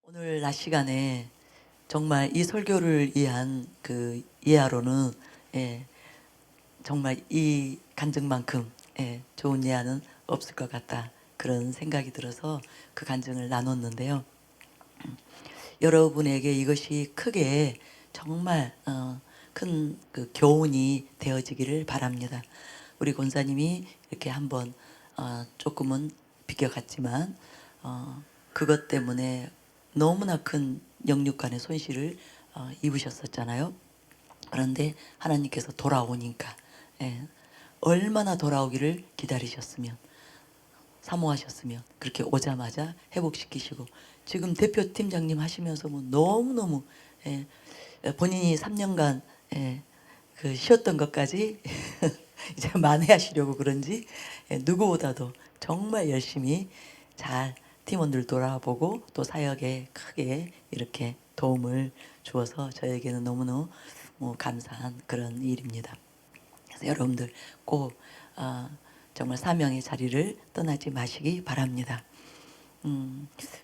오늘 낮 시간에 정말 이 설교를 위한 예화로는 예, 정말 이 간증만큼 좋은 예화는 없을 것 같다, 그런 생각이 들어서 그 간증을 나눴는데요. 여러분에게 이것이 크게 정말 큰 교훈이 되어지기를 바랍니다. 우리 권사님이 이렇게 한번 조금은 비껴갔지만 그것 때문에 너무나 큰 영육간의 손실을 입으셨었잖아요. 그런데 하나님께서 돌아오니까 얼마나 돌아오기를 기다리셨으면, 사모하셨으면 그렇게 오자마자 회복시키시고, 지금 대표팀장님 하시면서 뭐 너무너무 본인이 3년간 쉬었던 것까지 이제 만회하시려고 그런지 누구보다도 정말 열심히 잘 팀원들 돌아보고 또 사역에 크게 이렇게 도움을 주어서 저에게는 너무너무 감사한 그런 일입니다. 그래서 여러분들 꼭 정말 사명의 자리를 떠나지 마시기 바랍니다.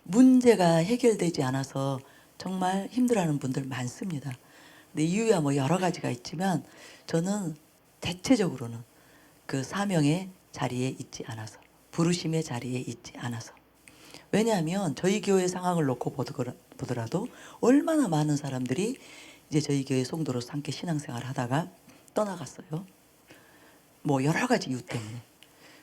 문제가 해결되지 않아서 정말 힘들어하는 분들 많습니다. 근데 이유야 뭐 여러 가지가 있지만 저는 대체적으로는 그 사명의 자리에 있지 않아서, 부르심의 자리에 있지 않아서. 왜냐하면 저희 교회 상황을 놓고 보더라도 얼마나 많은 사람들이 이제 저희 교회 성도로서 함께 신앙생활을 하다가 떠나갔어요. 뭐 여러 가지 이유 때문에.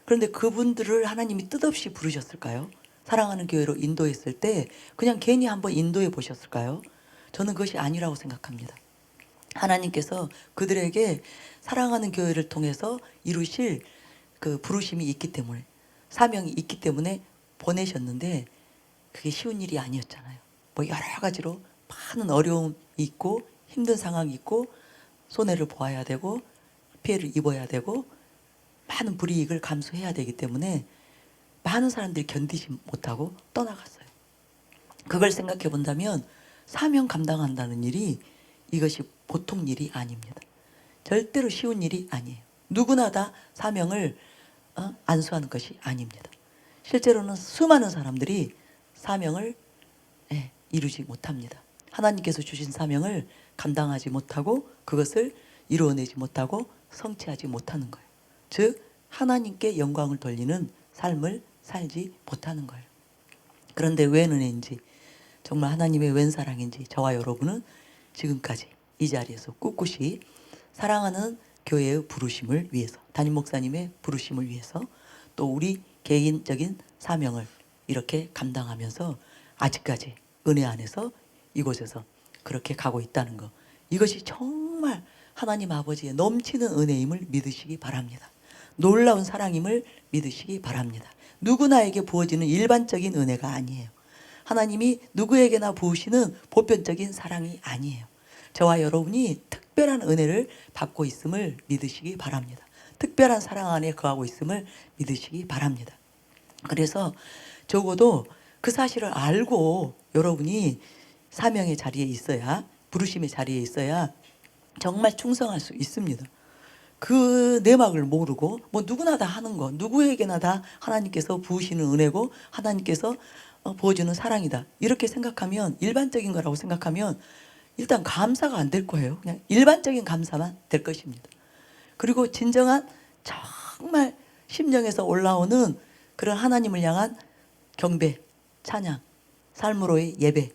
그런데 그분들을 하나님이 뜻없이 부르셨을까요? 사랑하는 교회로 인도했을 때 그냥 괜히 한번 인도해 보셨을까요? 저는 그것이 아니라고 생각합니다. 하나님께서 그들에게 사랑하는 교회를 통해서 이루실 그 부르심이 있기 때문에, 사명이 있기 때문에 보내셨는데 그게 쉬운 일이 아니었잖아요. 뭐 여러 가지로 많은 어려움이 있고 힘든 상황이 있고 손해를 보아야 되고 피해를 입어야 되고 많은 불이익을 감수해야 되기 때문에 많은 사람들이 견디지 못하고 떠나갔어요. 그걸 생각해 본다면 사명 감당한다는 일이 이것이 보통 일이 아닙니다. 절대로 쉬운 일이 아니에요. 누구나 다 사명을 안수하는 것이 아닙니다. 실제로는 수많은 사람들이 사명을 이루지 못합니다. 하나님께서 주신 사명을 감당하지 못하고 그것을 이루어내지 못하고 성취하지 못하는 거예요. 즉 하나님께 영광을 돌리는 삶을 살지 못하는 거예요. 그런데 웬 은혜인지, 정말 하나님의 웬 사랑인지 저와 여러분은 지금까지 이 자리에서 꿋꿋이 사랑하는 교회의 부르심을 위해서, 담임 목사님의 부르심을 위해서, 또 우리 개인적인 사명을 이렇게 감당하면서 아직까지 은혜 안에서 이곳에서 그렇게 가고 있다는 것, 이것이 정말 하나님 아버지의 넘치는 은혜임을 믿으시기 바랍니다. 놀라운 사랑임을 믿으시기 바랍니다. 누구나에게 부어지는 일반적인 은혜가 아니에요. 하나님이 누구에게나 부으시는 보편적인 사랑이 아니에요. 저와 여러분이 특별한 은혜를 받고 있음을 믿으시기 바랍니다. 특별한 사랑 안에 거하고 있음을 믿으시기 바랍니다. 그래서 적어도 그 사실을 알고 여러분이 사명의 자리에 있어야, 부르심의 자리에 있어야 정말 충성할 수 있습니다. 그 내막을 모르고 뭐 누구나 다 하는 거, 누구에게나 다 하나님께서 부으시는 은혜고 하나님께서 부어주는 사랑이다, 이렇게 생각하면, 일반적인 거라고 생각하면 일단 감사가 안 될 거예요. 그냥 일반적인 감사만 될 것입니다. 그리고 진정한 정말 심령에서 올라오는 그런 하나님을 향한 경배, 찬양, 삶으로의 예배,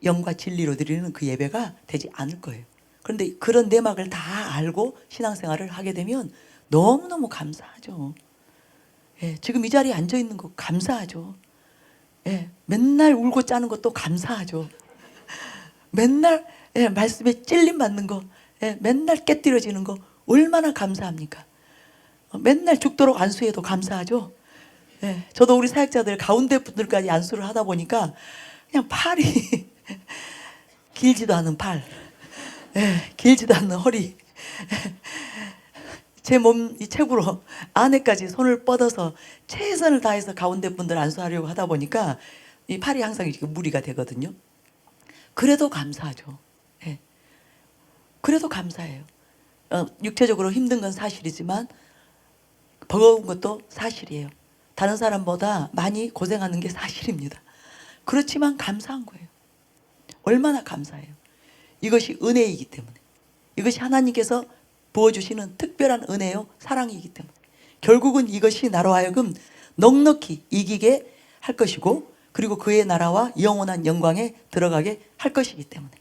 영과 진리로 드리는 그 예배가 되지 않을 거예요. 그런데 그런 내막을 다 알고 신앙생활을 하게 되면 너무너무 감사하죠. 지금 이 자리에 앉아 있는 거 감사하죠. 맨날 울고 짜는 것도 감사하죠. 맨날 말씀에 찔림 받는 거, 맨날 깨뜨려지는 거 얼마나 감사합니까? 맨날 죽도록 안수해도 감사하죠. 저도 우리 사역자들 가운데 분들까지 안수를 하다 보니까 그냥 팔이 길지도 않은 팔, 길지도 않는 허리, 제 몸 이 책으로 안에까지 손을 뻗어서 최선을 다해서 가운데 분들 안수하려고 하다 보니까 이 팔이 항상 이렇게 무리가 되거든요. 그래도 감사하죠. 그래도 감사해요. 육체적으로 힘든 건 사실이지만 버거운 것도 사실이에요. 다른 사람보다 많이 고생하는 게 사실입니다. 그렇지만 감사한 거예요. 얼마나 감사해요. 이것이 은혜이기 때문에, 이것이 하나님께서 부어주시는 특별한 은혜요 사랑이기 때문에 결국은 이것이 나로 하여금 넉넉히 이기게 할 것이고, 그리고 그의 나라와 영원한 영광에 들어가게 할 것이기 때문에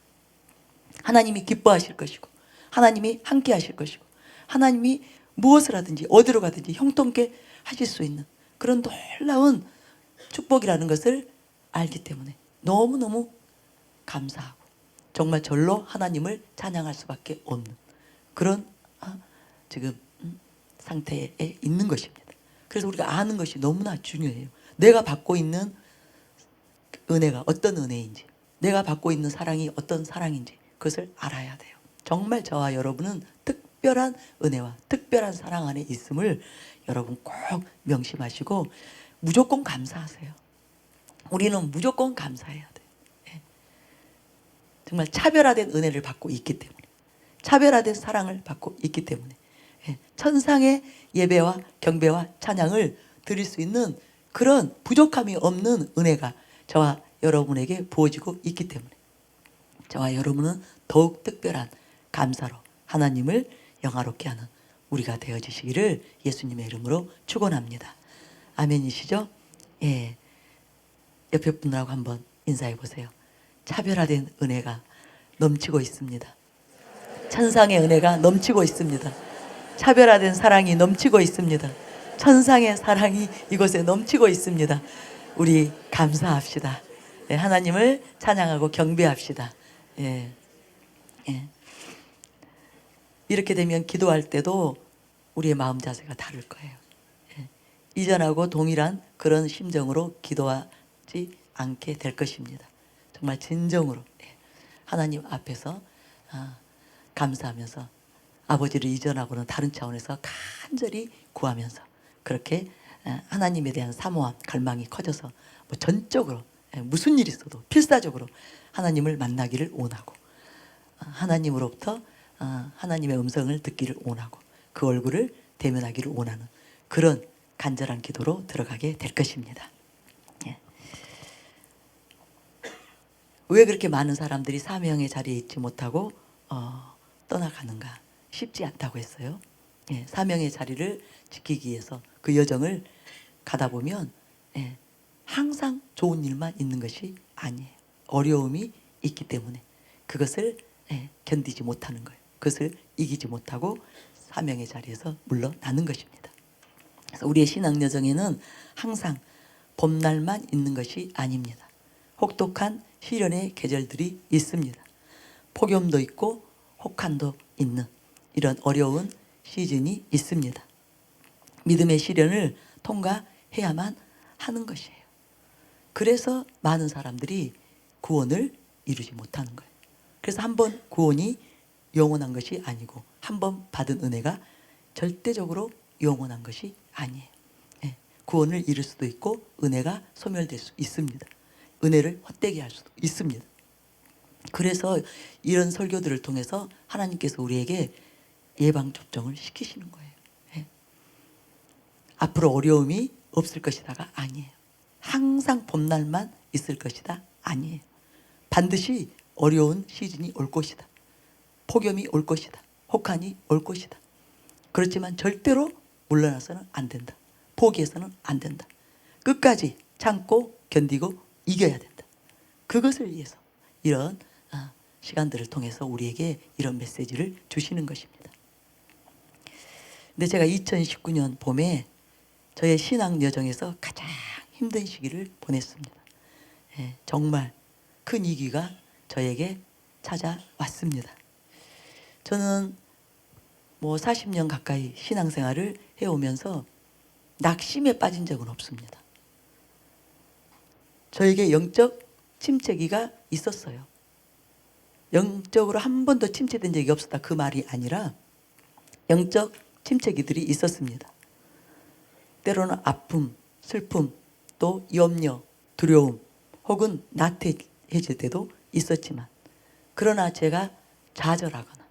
하나님이 기뻐하실 것이고, 하나님이 함께 하실 것이고, 하나님이 무엇을 하든지 어디로 가든지 형통케 하실 수 있는 그런 놀라운 축복이라는 것을 알기 때문에 너무너무 감사하고 정말 절로 하나님을 찬양할 수밖에 없는 그런 지금 상태에 있는 것입니다. 그래서 우리가 아는 것이 너무나 중요해요. 내가 받고 있는 은혜가 어떤 은혜인지, 내가 받고 있는 사랑이 어떤 사랑인지 그것을 알아야 돼요. 정말 저와 여러분은 특별한 은혜와 특별한 사랑 안에 있음을 여러분 꼭 명심하시고 무조건 감사하세요. 우리는 무조건 감사해야 돼요. 예. 정말 차별화된 은혜를 받고 있기 때문에, 차별화된 사랑을 받고 있기 때문에 천상의 예배와 경배와 찬양을 드릴 수 있는 그런 부족함이 없는 은혜가 저와 여러분에게 부어지고 있기 때문에 저와 여러분은 더욱 특별한 감사로 하나님을 영화롭게 하는 우리가 되어지시기를 예수님의 이름으로 축원합니다. 아멘이시죠? 예. 옆에 분들하고 한번 인사해 보세요. 차별화된 은혜가 넘치고 있습니다. 천상의 은혜가 넘치고 있습니다. 차별화된 사랑이 넘치고 있습니다. 천상의 사랑이 이곳에 넘치고 있습니다. 우리 감사합시다. 예, 하나님을 찬양하고 경배합시다. 예, 예. 이렇게 되면 기도할 때도 우리의 마음 자세가 다를 거예요. 예. 이전하고 동일한 그런 심정으로 기도하지 않게 될 것입니다. 정말 진정으로 하나님 앞에서 감사하면서 아버지를 이전하고는 다른 차원에서 간절히 구하면서 그렇게 하나님에 대한 사모함, 갈망이 커져서 뭐 전적으로 무슨 일이 있어도 필사적으로 하나님을 만나기를 원하고, 하나님으로부터 하나님의 음성을 듣기를 원하고 그 얼굴을 대면하기를 원하는 그런 간절한 기도로 들어가게 될 것입니다. 예. 왜 그렇게 많은 사람들이 사명의 자리에 있지 못하고 떠나가는가? 쉽지 않다고 했어요. 예, 사명의 자리를 지키기 위해서 그 여정을 가다 보면 항상 좋은 일만 있는 것이 아니에요. 어려움이 있기 때문에 그것을 견디지 못하는 거예요. 그것을 이기지 못하고 사명의 자리에서 물러나는 것입니다. 그래서 우리의 신앙 여정에는 항상 봄날만 있는 것이 아닙니다. 혹독한 시련의 계절들이 있습니다. 폭염도 있고 혹한도 있는 이런 어려운 시즌이 있습니다. 믿음의 시련을 통과해야만 하는 것이에요. 그래서 많은 사람들이 구원을 이루지 못하는 거예요. 그래서 한번 구원이 영원한 것이 아니고 한번 받은 은혜가 절대적으로 영원한 것이 아니에요. 예, 구원을 이룰 수도 있고 은혜가 소멸될 수 있습니다. 은혜를 헛되게 할 수도 있습니다. 그래서 이런 설교들을 통해서 하나님께서 우리에게 예방접종을 시키시는 거예요. 예. 앞으로 어려움이 없을 것이다가 아니에요. 항상 봄날만 있을 것이다 아니에요. 반드시 어려운 시즌이 올 것이다. 폭염이 올 것이다. 혹한이 올 것이다. 그렇지만 절대로 물러나서는 안 된다. 포기해서는 안 된다. 끝까지 참고 견디고 이겨야 된다. 그것을 위해서 이런 시간들을 통해서 우리에게 이런 메시지를 주시는 것입니다. 근데 제가 2019년 봄에 저의 신앙 여정에서 가장 힘든 시기를 보냈습니다. 예, 정말 큰 위기가 저에게 찾아왔습니다. 저는 뭐 40년 가까이 신앙생활을 해오면서 낙심에 빠진 적은 없습니다. 저에게 영적 침체기가 있었어요. 영적으로 한 번도 침체된 적이 없었다 그 말이 아니라 영적 침체기들이 있었습니다. 때로는 아픔, 슬픔, 또 염려, 두려움 혹은 나태해질 때도 있었지만, 그러나 제가 좌절하거나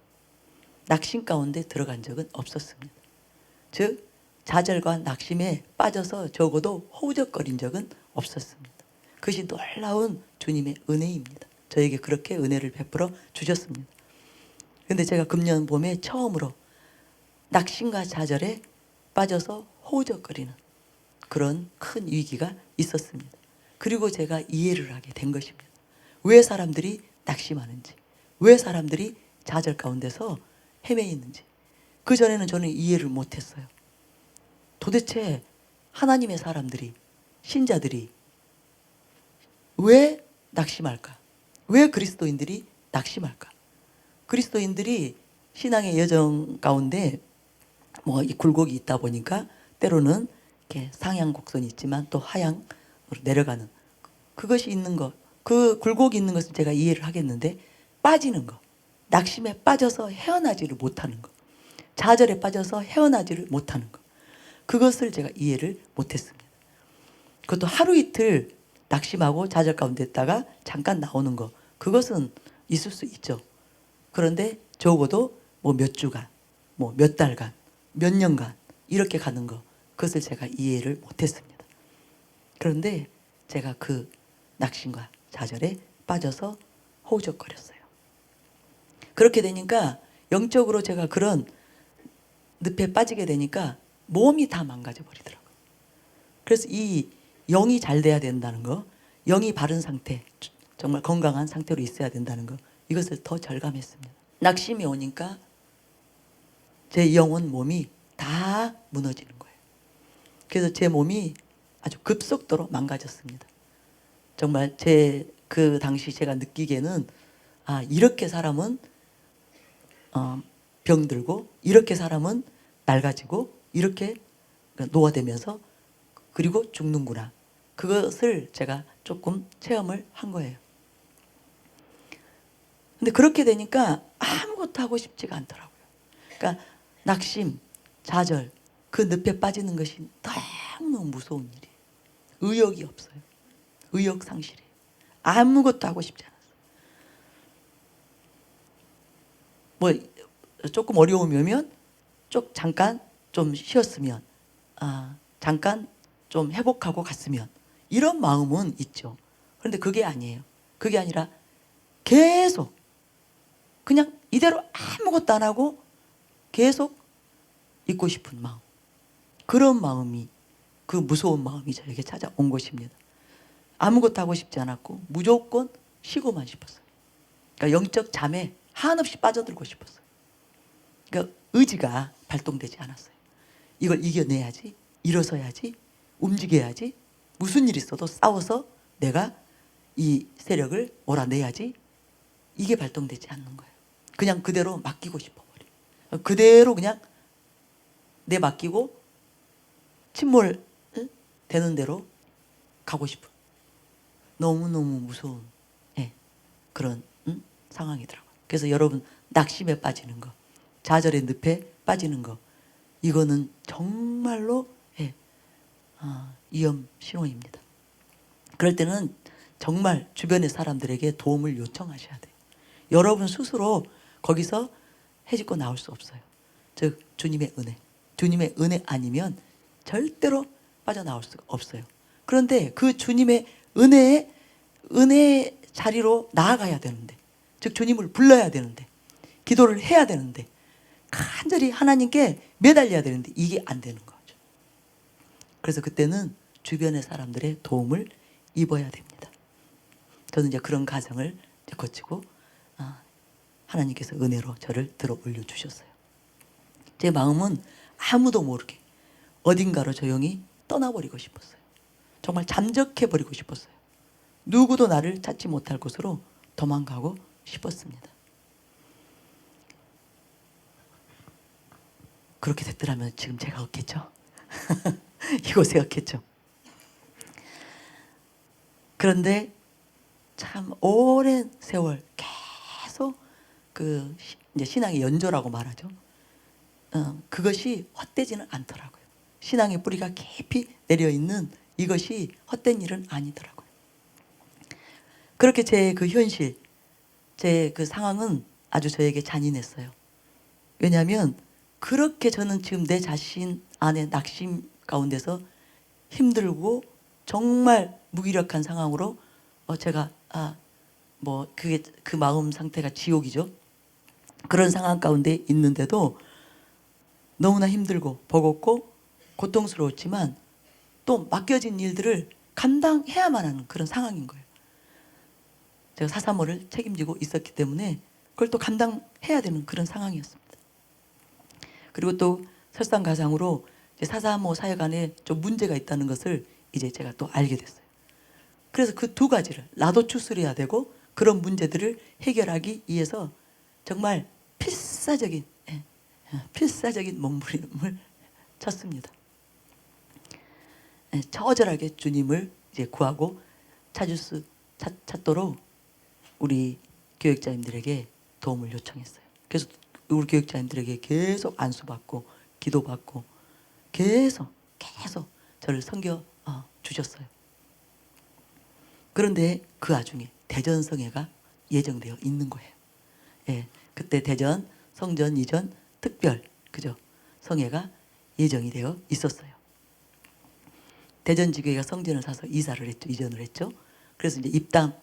낙심 가운데 들어간 적은 없었습니다. 즉 좌절과 낙심에 빠져서 적어도 허우적거린 적은 없었습니다. 그것이 놀라운 주님의 은혜입니다. 저에게 그렇게 은혜를 베풀어 주셨습니다. 근데 제가 금년 봄에 처음으로 낙심과 좌절에 빠져서 호우적거리는 그런 큰 위기가 있었습니다. 그리고 제가 이해를 하게 된 것입니다. 왜 사람들이 낙심하는지, 왜 사람들이 좌절 가운데서 헤매 있는지. 그전에는 저는 이해를 못했어요. 도대체 하나님의 사람들이, 신자들이 왜 낙심할까? 왜 그리스도인들이 낙심할까? 그리스도인들이 신앙의 여정 가운데 뭐 이 굴곡이 있다 보니까 때로는 이렇게 상향 곡선이 있지만 또 하향으로 내려가는 그것이 있는 것, 그 굴곡이 있는 것을 제가 이해를 하겠는데 빠지는 것, 낙심에 빠져서 헤어나지를 못하는 것, 좌절에 빠져서 헤어나지를 못하는 것, 그것을 제가 이해를 못했습니다. 그것도 하루 이틀 낙심하고 좌절 가운데 있다가 잠깐 나오는 것, 그것은 있을 수 있죠. 그런데 적어도 뭐 몇 주간, 뭐 몇 달간, 몇 년간 이렇게 가는 것, 그것을 제가 이해를 못했습니다. 그런데 제가 그 낙심과 좌절에 빠져서 허우적거렸어요. 그렇게 되니까 영적으로 제가 그런 늪에 빠지게 되니까 몸이 다 망가져 버리더라고요. 그래서 이 영이 잘 돼야 된다는 거, 영이 바른 상태, 정말 건강한 상태로 있어야 된다는 거, 이것을 더 절감했습니다. 낙심이 오니까 제 영혼 몸이 다 무너지는 거예요. 그래서 제 몸이 아주 급속도로 망가졌습니다. 정말 그 당시 제가 느끼기에는 이렇게 사람은 병들고 이렇게 사람은 낡아지고 이렇게 노화되면서 그리고 죽는구나. 그것을 제가 조금 체험을 한 거예요. 근데 그렇게 되니까 아무것도 하고 싶지가 않더라고요. 그러니까 낙심, 좌절, 그 늪에 빠지는 것이 너무 무서운 일이에요. 의욕이 없어요. 의욕 상실이에요. 아무것도 하고 싶지 않았어요. 뭐 조금 어려움이 오면 잠깐 좀 쉬었으면, 잠깐 좀 회복하고 갔으면, 이런 마음은 있죠. 그런데 그게 아니에요. 그게 아니라 계속 그냥 이대로 아무것도 안 하고 계속 있고 싶은 마음, 그런 마음이, 그 무서운 마음이 저에게 찾아온 것입니다. 아무것도 하고 싶지 않았고 무조건 쉬고만 싶었어요. 그러니까 영적 잠에 한없이 빠져들고 싶었어요. 그러니까 의지가 발동되지 않았어요. 이걸 이겨내야지, 일어서야지, 움직여야지, 무슨 일이 있어도 싸워서 내가 이 세력을 몰아내야지, 이게 발동되지 않는 거예요. 그냥 그대로 맡기고 싶어버려요. 그대로 그냥 내 맡기고 침몰 되는 대로 가고 싶은, 너무너무 무서운 그런 상황이더라고요. 그래서 여러분, 낙심에 빠지는 거, 좌절의 늪에 빠지는 거, 이거는 정말로 위험 신호입니다. 그럴 때는 정말 주변의 사람들에게 도움을 요청하셔야 돼요. 여러분 스스로 거기서 해집고 나올 수 없어요. 즉 주님의 은혜, 주님의 은혜 아니면 절대로 빠져나올 수가 없어요. 그런데 그 주님의 은혜의 자리로 나아가야 되는데, 즉 주님을 불러야 되는데, 기도를 해야 되는데, 간절히 하나님께 매달려야 되는데 이게 안 되는 거죠. 그래서 그때는 주변의 사람들의 도움을 입어야 됩니다. 저는 이제 그런 과정을 거치고 하나님께서 은혜로 저를 들어 올려주셨어요. 제 마음은 아무도 모르게 어딘가로 조용히 떠나버리고 싶었어요. 정말 잠적해버리고 싶었어요. 누구도 나를 찾지 못할 곳으로 도망가고 싶었습니다. 그렇게 됐더라면 지금 제가 없겠죠? 이곳에 없겠죠? 그런데 참 오랜 세월 계속 이제 신앙의 연조라고 말하죠. 그것이 헛되지는 않더라고요. 신앙의 뿌리가 깊이 내려있는 이것이 헛된 일은 아니더라고요. 그렇게 제 그 현실, 제 그 상황은 아주 저에게 잔인했어요. 왜냐하면 그렇게 저는 지금 내 자신 안에 낙심 가운데서 힘들고 정말 무기력한 상황으로 제가 그게 그 마음 상태가 지옥이죠. 그런 상황 가운데 있는데도 너무나 힘들고 버겁고 고통스러웠지만 또 맡겨진 일들을 감당해야만 하는 그런 상황인 거예요. 제가 사사모를 책임지고 있었기 때문에 그걸 또 감당해야 되는 그런 상황이었습니다. 그리고 또 설상가상으로 사사모 사역 안에 좀 문제가 있다는 것을 이제 제가 또 알게 됐어요. 그래서 그 두 가지를 나도 추스려야 되고 그런 문제들을 해결하기 위해서 정말 필사적인 몸부림을 쳤습니다. 처절하게 주님을 이제 구하고 찾도록 우리 교육자님들에게 도움을 요청했어요. 그래서 우리 교육자님들에게 계속 안수받고 기도받고 계속 저를 섬겨 주셨어요. 그런데 그 와중에 대전성회가 예정되어 있는 거예요. 예, 그때 대전 성전 이전 특별 성회가 예정이 되어 있었어요. 대전지교회가 성전을 사서 이사를 했죠. 이전을 했죠. 그래서 이제 입당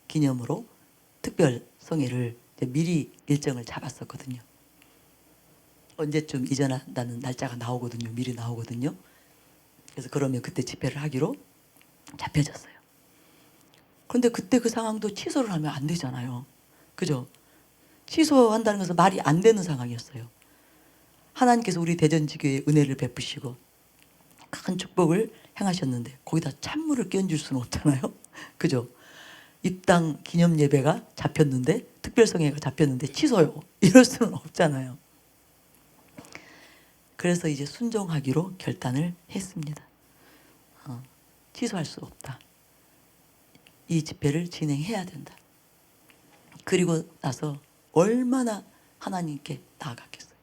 기념으로 특별 성회를 미리 일정을 잡았었거든요. 언제쯤 이전한다는 날짜가 나오거든요. 미리 나오거든요. 그래서 그러면 그때 집회를 하기로 잡혀졌어요. 그런데 그때 그 상황도 취소를 하면 안 되잖아요. 그죠? 취소한다는 것은 말이 안 되는 상황이었어요. 하나님께서 우리 대전지교회에 은혜를 베푸시고 큰 축복을 행하셨는데 거기다 찬물을 끼얹을 수는 없잖아요. 그죠? 입당 기념 예배가 잡혔는데 특별성회가 잡혔는데 취소요. 이럴 수는 없잖아요. 그래서 이제 순종하기로 결단을 했습니다. 취소할 수 없다. 이 집회를 진행해야 된다. 그리고 나서 얼마나 하나님께 나아갔겠어요.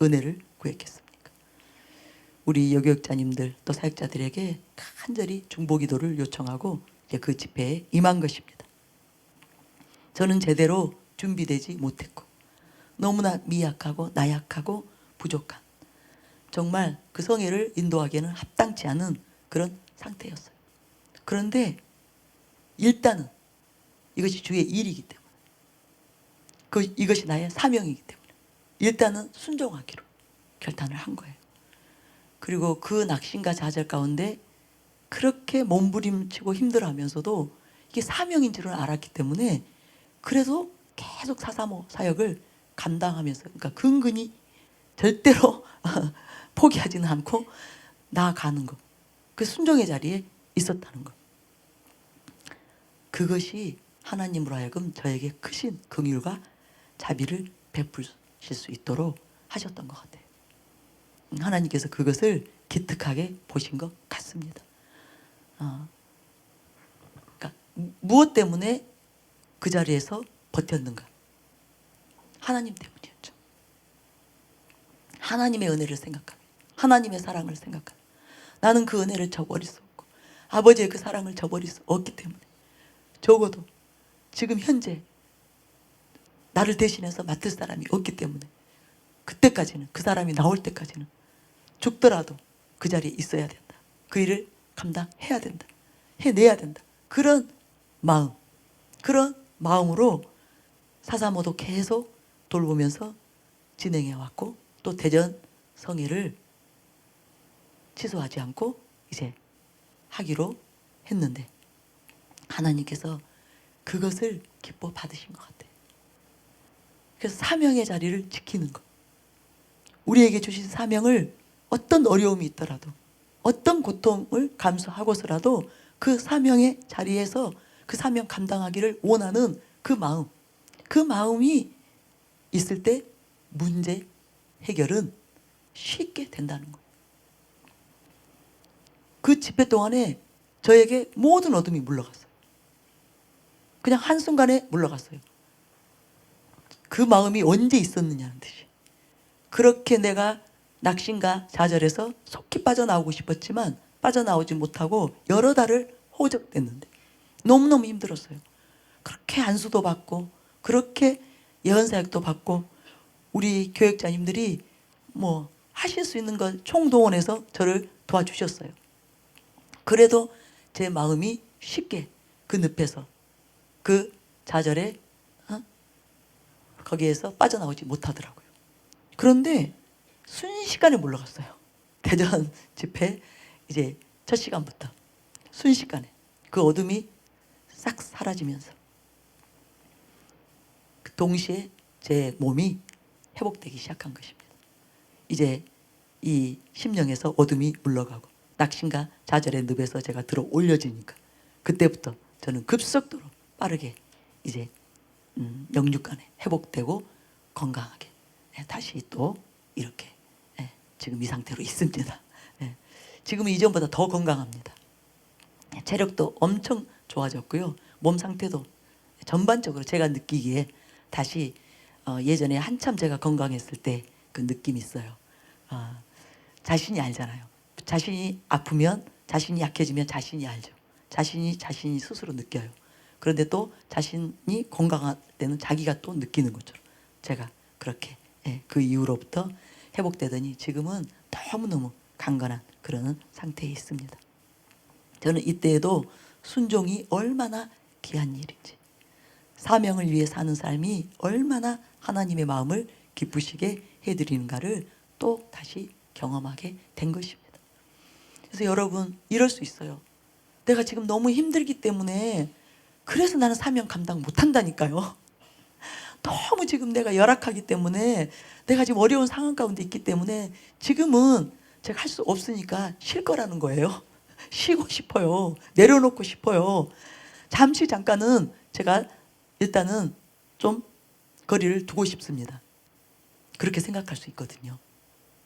은혜를 구했겠습니까? 우리 여교육자님들 또 사역자들에게 간절히 중보기도를 요청하고 이제 그 집회에 임한 것입니다. 저는 제대로 준비되지 못했고 너무나 미약하고 나약하고 부족한 정말 그 성회를 인도하기에는 합당치 않은 그런 상태였어요. 그런데 일단은 이것이 주의 일이기 때문에 이것이 나의 사명이기 때문에 일단은 순종하기로 결단을 한 거예요. 그리고 그 낙심과 좌절 가운데 그렇게 몸부림치고 힘들어하면서도 이게 사명인 줄을 알았기 때문에 그래도 계속 사사모 사역을 감당하면서 그러니까 근근히 절대로 포기하지는 않고 나아가는 것. 그 순종의 자리에 있었다는 것. 그것이 하나님으로 하여금 저에게 크신 긍휼과 자비를 베푸실 수 있도록 하셨던 것 같아요. 하나님께서 그것을 기특하게 보신 것 같습니다. 그러니까 무엇 때문에 그 자리에서 버텼는가? 하나님 때문이었죠. 하나님의 은혜를 생각하며 하나님의 사랑을 생각하며 나는 그 은혜를 저버릴 수 없고 아버지의 그 사랑을 저버릴 수 없기 때문에 적어도 지금 현재 나를 대신해서 맡을 사람이 없기 때문에 그때까지는 그 사람이 나올 때까지는 죽더라도 그 자리에 있어야 된다. 그 일을 감당해야 된다. 해내야 된다. 그런 마음으로 사사모도 계속 돌보면서 진행해 왔고 또 대전 성회를 취소하지 않고 이제 하기로 했는데 하나님께서 그것을 기뻐 받으신 것 같아요. 그래서 사명의 자리를 지키는 것. 우리에게 주신 사명을 어떤 어려움이 있더라도 어떤 고통을 감수하고서라도 그 사명의 자리에서 그 사명 감당하기를 원하는 그 마음이 있을 때 문제 해결은 쉽게 된다는 거예요. 그 집회 동안에 저에게 모든 어둠이 물러갔어요. 그냥 한순간에 물러갔어요. 그 마음이 언제 있었느냐는 듯이. 그렇게 내가 낙심과 좌절해서 속히 빠져나오고 싶었지만 빠져나오지 못하고 여러 달을 호적됐는데 너무너무 힘들었어요. 그렇게 안수도 받고 그렇게 예언사역도 받고 우리 교육자님들이 하실 수 있는 걸 총동원해서 저를 도와주셨어요. 그래도 제 마음이 쉽게 그 늪에서 그 좌절에 거기에서 빠져나오지 못하더라고요. 그런데 순식간에 물러갔어요. 대전 집회 이제 첫 시간부터 순식간에 그 어둠이 싹 사라지면서 동시에 제 몸이 회복되기 시작한 것입니다. 이제 이 심령에서 어둠이 물러가고 낙심과 좌절의 늪에서 제가 들어 올려지니까 그때부터 저는 급속도로 빠르게 이제 영육간에 회복되고 건강하게 다시 또 이렇게 지금 이 상태로 있습니다. 지금은 이전보다 더 건강합니다. 체력도 엄청 좋아졌고요. 몸 상태도 전반적으로 제가 느끼기에 다시 예전에 한참 제가 건강했을 때 그 느낌이 있어요. 자신이 알잖아요. 자신이 아프면, 자신이 약해지면 자신이 알죠. 자신이 스스로 느껴요. 그런데 또 자신이 건강할 때는 자기가 또 느끼는 것처럼 제가 그렇게 그 이후로부터 회복되더니 지금은 너무너무 강건한 그런 상태에 있습니다. 저는 이때에도 순종이 얼마나 귀한 일인지, 사명을 위해 사는 삶이 얼마나 하나님의 마음을 기쁘시게 해드리는가를 또 다시 경험하게 된 것입니다. 그래서 여러분 이럴 수 있어요. 내가 지금 너무 힘들기 때문에 그래서 나는 사명 감당 못한다니까요. 너무 지금 내가 열악하기 때문에 내가 지금 어려운 상황 가운데 있기 때문에 지금은 제가 할 수 없으니까 쉴 거라는 거예요. 쉬고 싶어요. 내려놓고 싶어요. 잠깐은 제가 일단은 좀 거리를 두고 싶습니다. 그렇게 생각할 수 있거든요.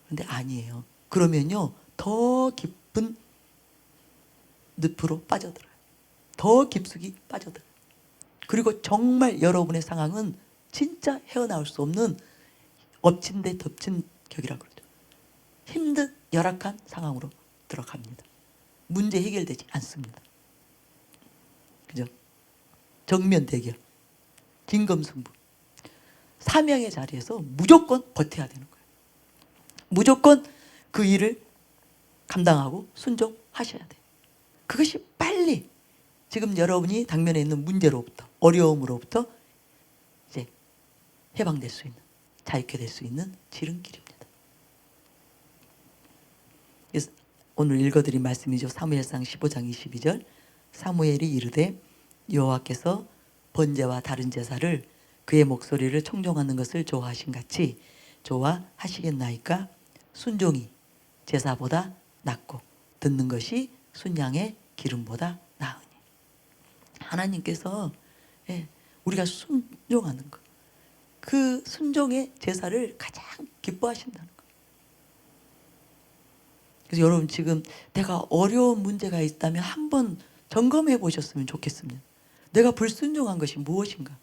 그런데 아니에요. 그러면요 더 깊은 늪으로 빠져들어요. 더 깊숙이 빠져들어요. 그리고 정말 여러분의 상황은 진짜 헤어나올 수 없는 엎친 데 덮친 격이라고 그러죠. 힘든 열악한 상황으로 들어갑니다. 문제 해결되지 않습니다. 그죠? 정면 대결, 진검승부. 사명의 자리에서 무조건 버텨야 되는 거예요. 무조건 그 일을 감당하고 순종하셔야 돼요. 그것이 빨리 지금 여러분이 당면에 있는 문제로부터, 어려움으로부터 이제 해방될 수 있는, 자유케 될 수 있는 지름길입니다. 그래서 오늘 읽어드린 말씀이죠. 사무엘상 15장 22절. 사무엘이 이르되 여호와께서 번제와 다른 제사를 그의 목소리를 청종하는 것을 좋아하신 같이 좋아하시겠나이까? 순종이 제사보다 낫고 듣는 것이 순양의 기름보다 나으니. 하나님께서 우리가 순종하는 것, 그 순종의 제사를 가장 기뻐하신다는 것. 그래서 여러분 지금 내가 어려운 문제가 있다면 한번 점검해 보셨으면 좋겠습니다. 내가 불순종한 것이 무엇인가?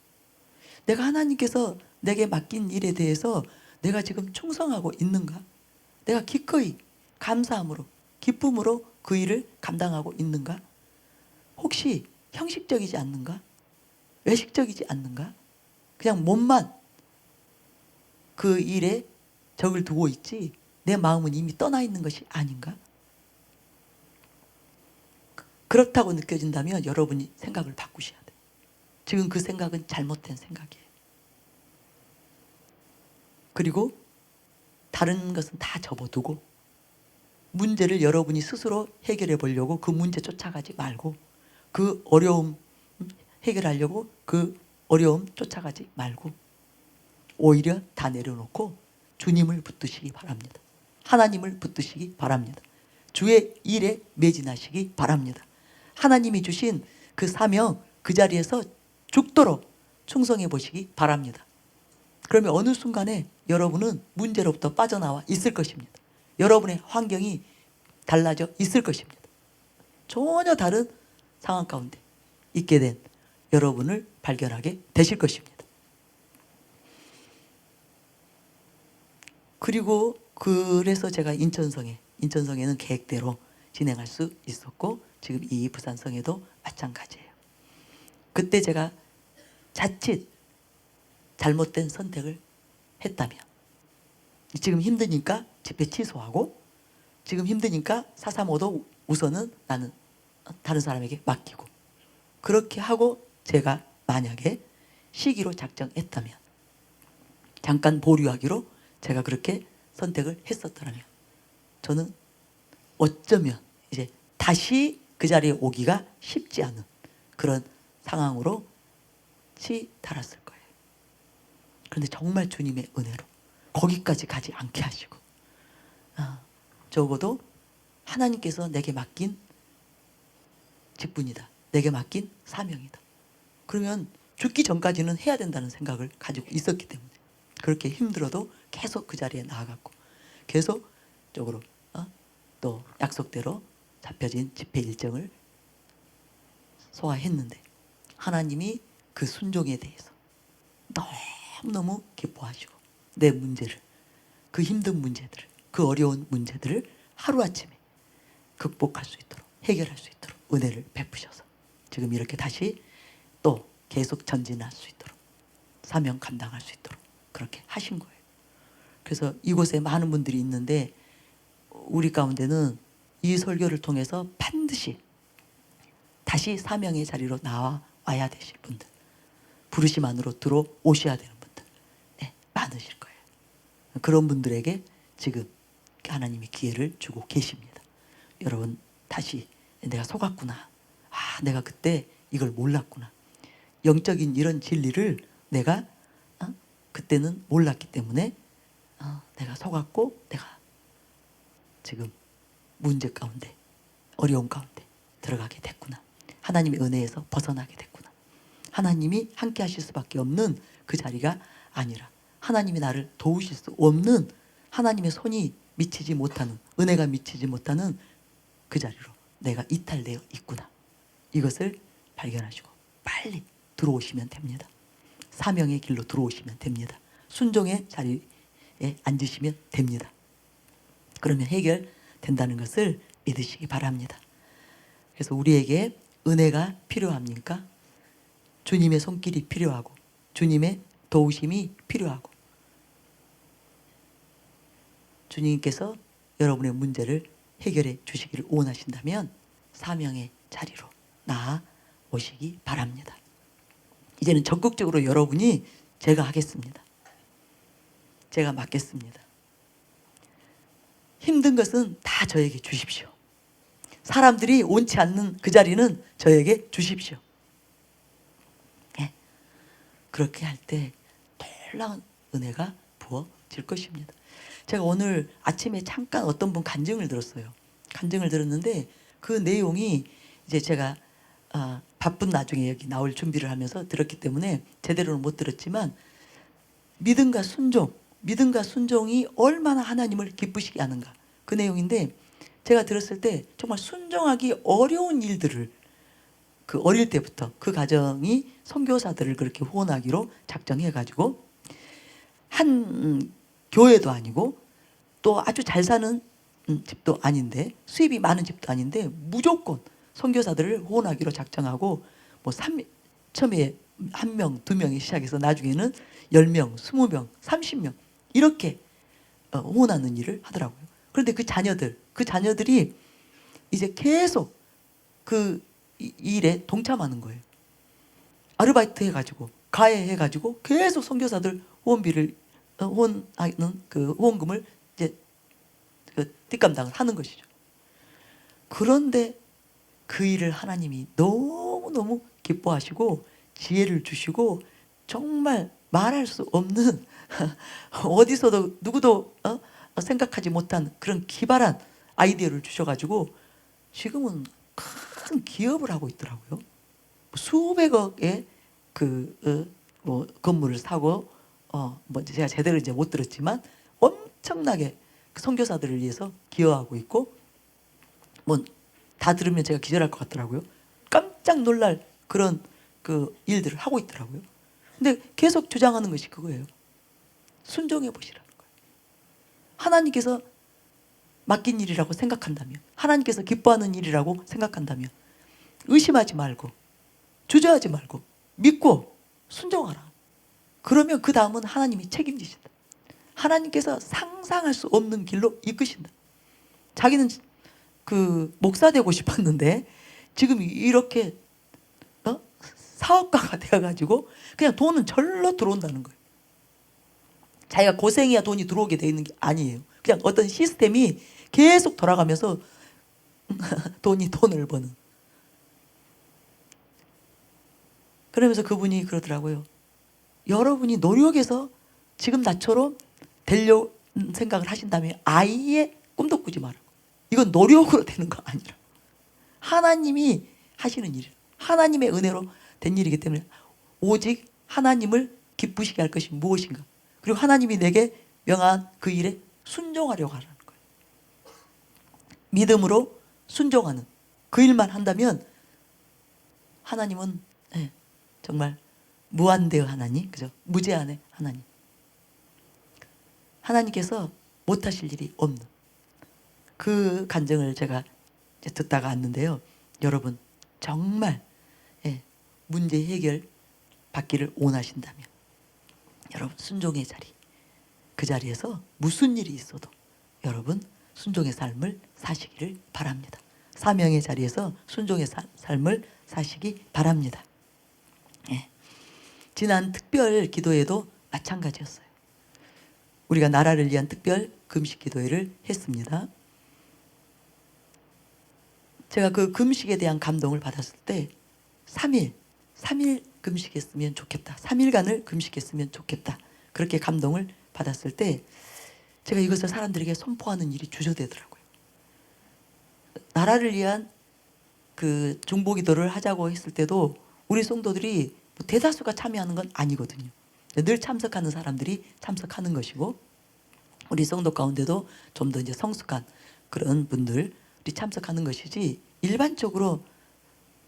내가 하나님께서 내게 맡긴 일에 대해서 내가 지금 충성하고 있는가? 내가 기꺼이 감사함으로 기쁨으로 그 일을 감당하고 있는가? 혹시 형식적이지 않는가? 외식적이지 않는가? 그냥 몸만 그 일에 적을 두고 있지 내 마음은 이미 떠나 있는 것이 아닌가? 그렇다고 느껴진다면 여러분이 생각을 바꾸셔야 돼요. 지금 그 생각은 잘못된 생각이에요. 그리고 다른 것은 다 접어두고 문제를 여러분이 스스로 해결해 보려고 그 문제 쫓아가지 말고, 그 어려움 해결하려고 그 어려움 쫓아가지 말고 오히려 다 내려놓고 주님을 붙드시기 바랍니다. 하나님을 붙드시기 바랍니다. 주의 일에 매진하시기 바랍니다. 하나님이 주신 그 사명 그 자리에서 죽도록 충성해 보시기 바랍니다. 그러면 어느 순간에 여러분은 문제로부터 빠져나와 있을 것입니다. 여러분의 환경이 달라져 있을 것입니다. 전혀 다른 상황 가운데 있게 된 여러분을 발견하게 되실 것입니다. 그리고 그래서 제가 인천성에는 계획대로 진행할 수 있었고 지금 이 부산성에도 마찬가지예요. 그때 제가 자칫 잘못된 선택을 했다면 지금 힘드니까 집회 취소하고 지금 힘드니까 435도 우선은 나는 다른 사람에게 맡기고, 그렇게 하고 제가 만약에 시기로 작정했다면, 잠깐 보류하기로 제가 그렇게 선택을 했었더라면, 저는 어쩌면 이제 다시 그 자리에 오기가 쉽지 않은 그런 상황으로 치달았을 거예요. 그런데 정말 주님의 은혜로 거기까지 가지 않게 하시고, 적어도 하나님께서 내게 맡긴 직분이다, 내게 맡긴 사명이다, 그러면 죽기 전까지는 해야 된다는 생각을 가지고 있었기 때문에 그렇게 힘들어도 계속 그 자리에 나아갔고, 계속적으로 또 약속대로 잡혀진 집회 일정을 소화했는데, 하나님이 그 순종에 대해서 너무너무 기뻐하시고, 내 문제를, 그 힘든 문제들을, 그 어려운 문제들을 하루아침에 극복할 수 있도록, 해결할 수 있도록 은혜를 베푸셔서 지금 이렇게 다시 또 계속 전진할 수 있도록, 사명 감당할 수 있도록 그렇게 하신 거예요. 그래서 이곳에 많은 분들이 있는데, 우리 가운데는 이 설교를 통해서 반드시 다시 사명의 자리로 나와야 되실 분들, 부르심 안으로 들어오셔야 되는 분들, 많으실 거예요. 그런 분들에게 지금 하나님이 기회를 주고 계십니다. 여러분, 다시 내가 속았구나, 내가 그때 이걸 몰랐구나, 영적인 이런 진리를 내가 그때는 몰랐기 때문에 내가 속았고, 내가 지금 문제 가운데, 어려움 가운데 들어가게 됐구나, 하나님의 은혜에서 벗어나게 됐구나, 하나님이 함께 하실 수밖에 없는 그 자리가 아니라 하나님이 나를 도우실 수 없는, 하나님의 손이 미치지 못하는, 은혜가 미치지 못하는 그 자리로 내가 이탈되어 있구나, 이것을 발견하시고 빨리 들어오시면 됩니다. 사명의 길로 들어오시면 됩니다. 순종의 자리에 앉으시면 됩니다. 그러면 해결된다는 것을 믿으시기 바랍니다. 그래서 우리에게 은혜가 필요합니까? 주님의 손길이 필요하고, 주님의 도우심이 필요하고, 주님께서 여러분의 문제를 해결해 주시기를 원하신다면 사명의 자리로 나아오시기 바랍니다. 이제는 적극적으로 여러분이 제가 하겠습니다, 제가 맡겠습니다, 힘든 것은 다 저에게 주십시오, 사람들이 원치 않는 그 자리는 저에게 주십시오. 그렇게 할 때 놀라운 은혜가 부어질 것입니다. 제가 오늘 아침에 잠깐 어떤 분 간증을 들었어요. 간증을 들었는데 그 내용이 이제 제가 바쁜 나중에 여기 나올 준비를 하면서 들었기 때문에 제대로는 못 들었지만, 믿음과 순종, 믿음과 순종이 얼마나 하나님을 기쁘시게 하는가, 그 내용인데, 제가 들었을 때 정말 순종하기 어려운 일들을 그 어릴 때부터 그 가정이 선교사들을 그렇게 후원하기로 작정해가지고, 한 교회도 아니고 또 아주 잘 사는 집도 아닌데, 수입이 많은 집도 아닌데 무조건 선교사들을 후원하기로 작정하고, 뭐 처음에 1명, 2명이 시작해서 나중에는 10명, 20명, 30명 이렇게 후원하는 일을 하더라고요. 그런데 그 자녀들이 이제 계속 그 일에 동참하는 거예요. 아르바이트 해가지고, 가해해가지고 계속 선교사들 후원비를 후원하는 그 후원금을 이제 그 뒷감당을 하는 것이죠. 그런데 그 일을 하나님이 너무너무 기뻐하시고 지혜를 주시고, 정말 말할 수 없는 어디서도 누구도 생각하지 못한 그런 기발한 아이디어를 주셔가지고 지금은 큰 기업을 하고 있더라고요. 수백억의 뭐 건물을 사고, 뭐 제가 제대로 이제 못 들었지만 엄청나게 선교사들을 위해서 기여하고 있고, 뭐 다 들으면 제가 기절할 것 같더라고요. 깜짝 놀랄 그런 그 일들을 하고 있더라고요. 근데 계속 주장하는 것이 그거예요. 순종해 보시라는 거예요. 하나님께서 맡긴 일이라고 생각한다면, 하나님께서 기뻐하는 일이라고 생각한다면 의심하지 말고, 주저하지 말고 믿고 순종하라. 그러면 그 다음은 하나님이 책임지신다. 하나님께서 상상할 수 없는 길로 이끄신다. 자기는 그 목사 되고 싶었는데 지금 이렇게 사업가가 되어가지고 그냥 돈은 절로 들어온다는 거예요. 자기가 고생해야 돈이 들어오게 돼 있는 게 아니에요. 그냥 어떤 시스템이 계속 돌아가면서 돈을 버는. 그러면서 그분이 그러더라고요. 여러분이 노력해서 지금 나처럼 되려는 생각을 하신다면 아예 꿈도 꾸지 말라고. 이건 노력으로 되는 거 아니라 하나님이 하시는 일이에요. 하나님의 은혜로 된 일이기 때문에 오직 하나님을 기쁘시게 할 것이 무엇인가. 그리고 하나님이 내게 명한 그 일에 순종하려고 하라는 거예요. 믿음으로 순종하는 그 일만 한다면 하나님은 정말 무한대의 하나님, 그죠? 무제한의 하나님. 하나님께서 못하실 일이 없는 그 간증을 제가 듣다가 왔는데요. 여러분 정말 문제 해결 받기를 원하신다면 여러분 순종의 자리, 그 자리에서 무슨 일이 있어도 여러분 순종의 삶을 사시기를 바랍니다. 사명의 자리에서 순종의 삶을 사시기 바랍니다. 지난 특별 기도회도 마찬가지였어요. 우리가 나라를 위한 특별 금식 기도회를 했습니다. 제가 그 금식에 대한 감동을 받았을 때 3일 금식했으면 좋겠다. 3일간을 금식했으면 좋겠다. 그렇게 감동을 받았을 때 제가 이것을 사람들에게 선포하는 일이 주저되더라고요. 나라를 위한 그 중보기도를 하자고 했을 때도 우리 성도들이 대다수가 참여하는 건 아니거든요. 늘 참석하는 사람들이 참석하는 것이고 우리 성도 가운데도 좀 더 이제 성숙한 그런 분들이 참석하는 것이지 일반적으로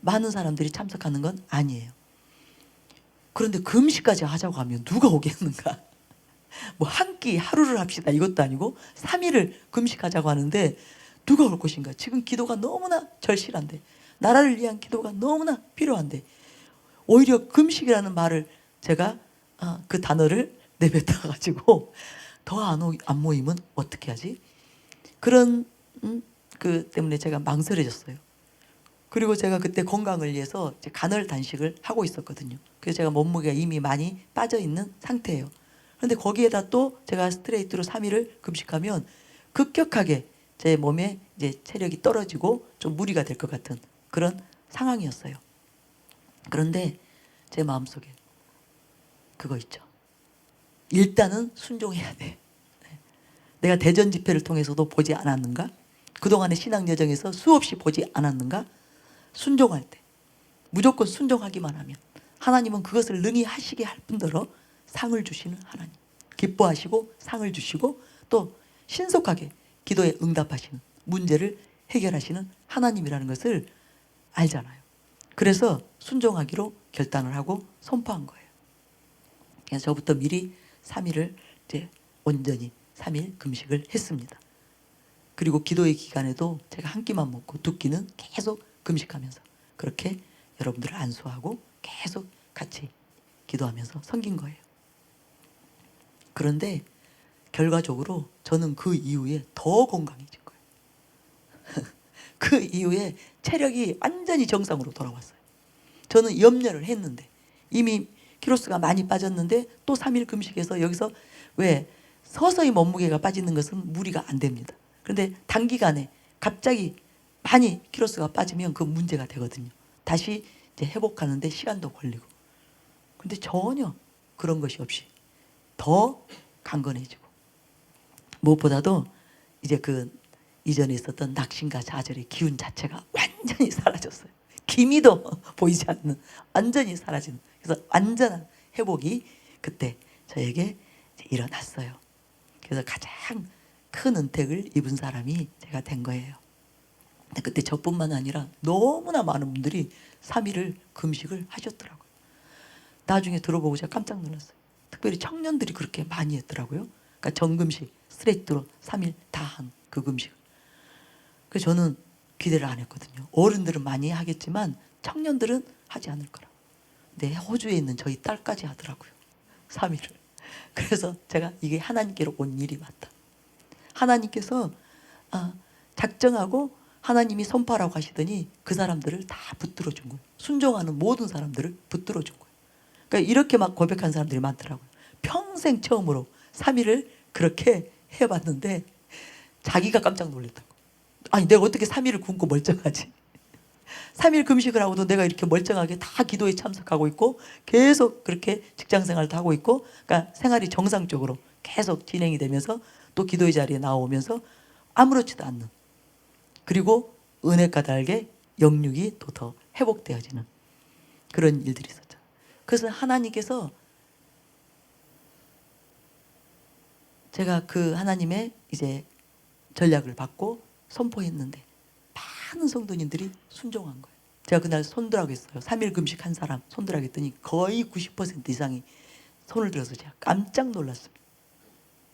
많은 사람들이 참석하는 건 아니에요. 그런데 금식까지 하자고 하면 누가 오겠는가? 뭐 한 끼 하루를 합시다 이것도 아니고 3일을 금식하자고 하는데 누가 올 것인가? 지금 기도가 너무나 절실한데 나라를 위한 기도가 너무나 필요한데 오히려 금식이라는 말을 제가 그 단어를 내뱉어 가지고 더 안 모이면 어떻게 하지? 그런 그 때문에 제가 망설여졌어요. 그리고 제가 그때 건강을 위해서 이제 간헐 단식을 하고 있었거든요. 그래서 제가 몸무게가 이미 많이 빠져 있는 상태예요. 그런데 거기에다 또 제가 스트레이트로 3일을 금식하면 급격하게 제 몸에 이제 체력이 떨어지고 좀 무리가 될 것 같은 그런 상황이었어요. 그런데 제 마음속에 그거 있죠. 일단은 순종해야 돼. 내가 대전 집회를 통해서도 보지 않았는가? 그동안의 신앙 여정에서 수없이 보지 않았는가? 순종할 때 무조건 순종하기만 하면 하나님은 그것을 능히 하시게 할 뿐더러 상을 주시는 하나님, 기뻐하시고 상을 주시고 또 신속하게 기도에 응답하시는, 문제를 해결하시는 하나님이라는 것을 알잖아요. 그래서 순종하기로 결단을 하고 선포한 거예요. 그래서 저부터 미리 3일을 이제 온전히 3일 금식을 했습니다. 그리고 기도의 기간에도 제가 한 끼만 먹고 두 끼는 계속 금식하면서 그렇게 여러분들을 안수하고 계속 같이 기도하면서 섬긴 거예요. 그런데 결과적으로 저는 그 이후에 더 건강해진 거예요. 그 이후에 체력이 완전히 정상으로 돌아왔어요. 저는 염려를 했는데 이미 키로수가 많이 빠졌는데 또 3일 금식해서 여기서 왜 서서히 몸무게가 빠지는 것은 무리가 안 됩니다. 그런데 단기간에 갑자기 많이 키로수가 빠지면 그 문제가 되거든요. 다시 이제 회복하는데 시간도 걸리고. 근데 전혀 그런 것이 없이 더 강건해지고 무엇보다도 이제 그 이전에 있었던 낙심과 좌절의 기운 자체가 완전히 사라졌어요. 기미도 보이지 않는 완전히 사라지는. 그래서 완전한 회복이 그때 저에게 일어났어요. 그래서 가장 큰 은택을 입은 사람이 제가 된 거예요. 근데 그때 저뿐만 아니라 너무나 많은 분들이 3일을 금식을 하셨더라고요. 나중에 들어보고 제가 깜짝 놀랐어요. 특별히 청년들이 그렇게 많이 했더라고요. 그러니까 정금식, 스트레이트로 3일 다 한 그 금식을. 그래서 저는 기대를 안 했거든요. 어른들은 많이 하겠지만 청년들은 하지 않을 거라고. 근데 호주에 있는 저희 딸까지 하더라고요. 3일을. 그래서 제가 이게 하나님께로 온 일이 맞다. 하나님께서 작정하고 하나님이 선포하라고 하시더니 그 사람들을 다 붙들어 준 거예요. 순종하는 모든 사람들을 붙들어 준 거예요. 그러니까 이렇게 막 고백한 사람들이 많더라고요. 평생 처음으로 3일을 그렇게 해봤는데 자기가 깜짝 놀랐다고. 아니 내가 어떻게 3일을 굶고 멀쩡하지? 3일 금식을 하고도 내가 이렇게 멀쩡하게 다 기도에 참석하고 있고 계속 그렇게 직장생활도 하고 있고, 그러니까 생활이 정상적으로 계속 진행이 되면서 또 기도의 자리에 나오면서 아무렇지도 않는, 그리고 은혜 까닭에 영육이 또 더 회복되어지는 그런 일들이 있었죠. 그래서 하나님께서, 제가 그 하나님의 이제 전략을 받고 선포했는데 많은 성도님들이 순종한 거예요. 제가 그날 손들라고 했어요. 3일 금식 한 사람 손들라고 했더니 거의 90% 이상이 손을 들어서 제가 깜짝 놀랐습니다.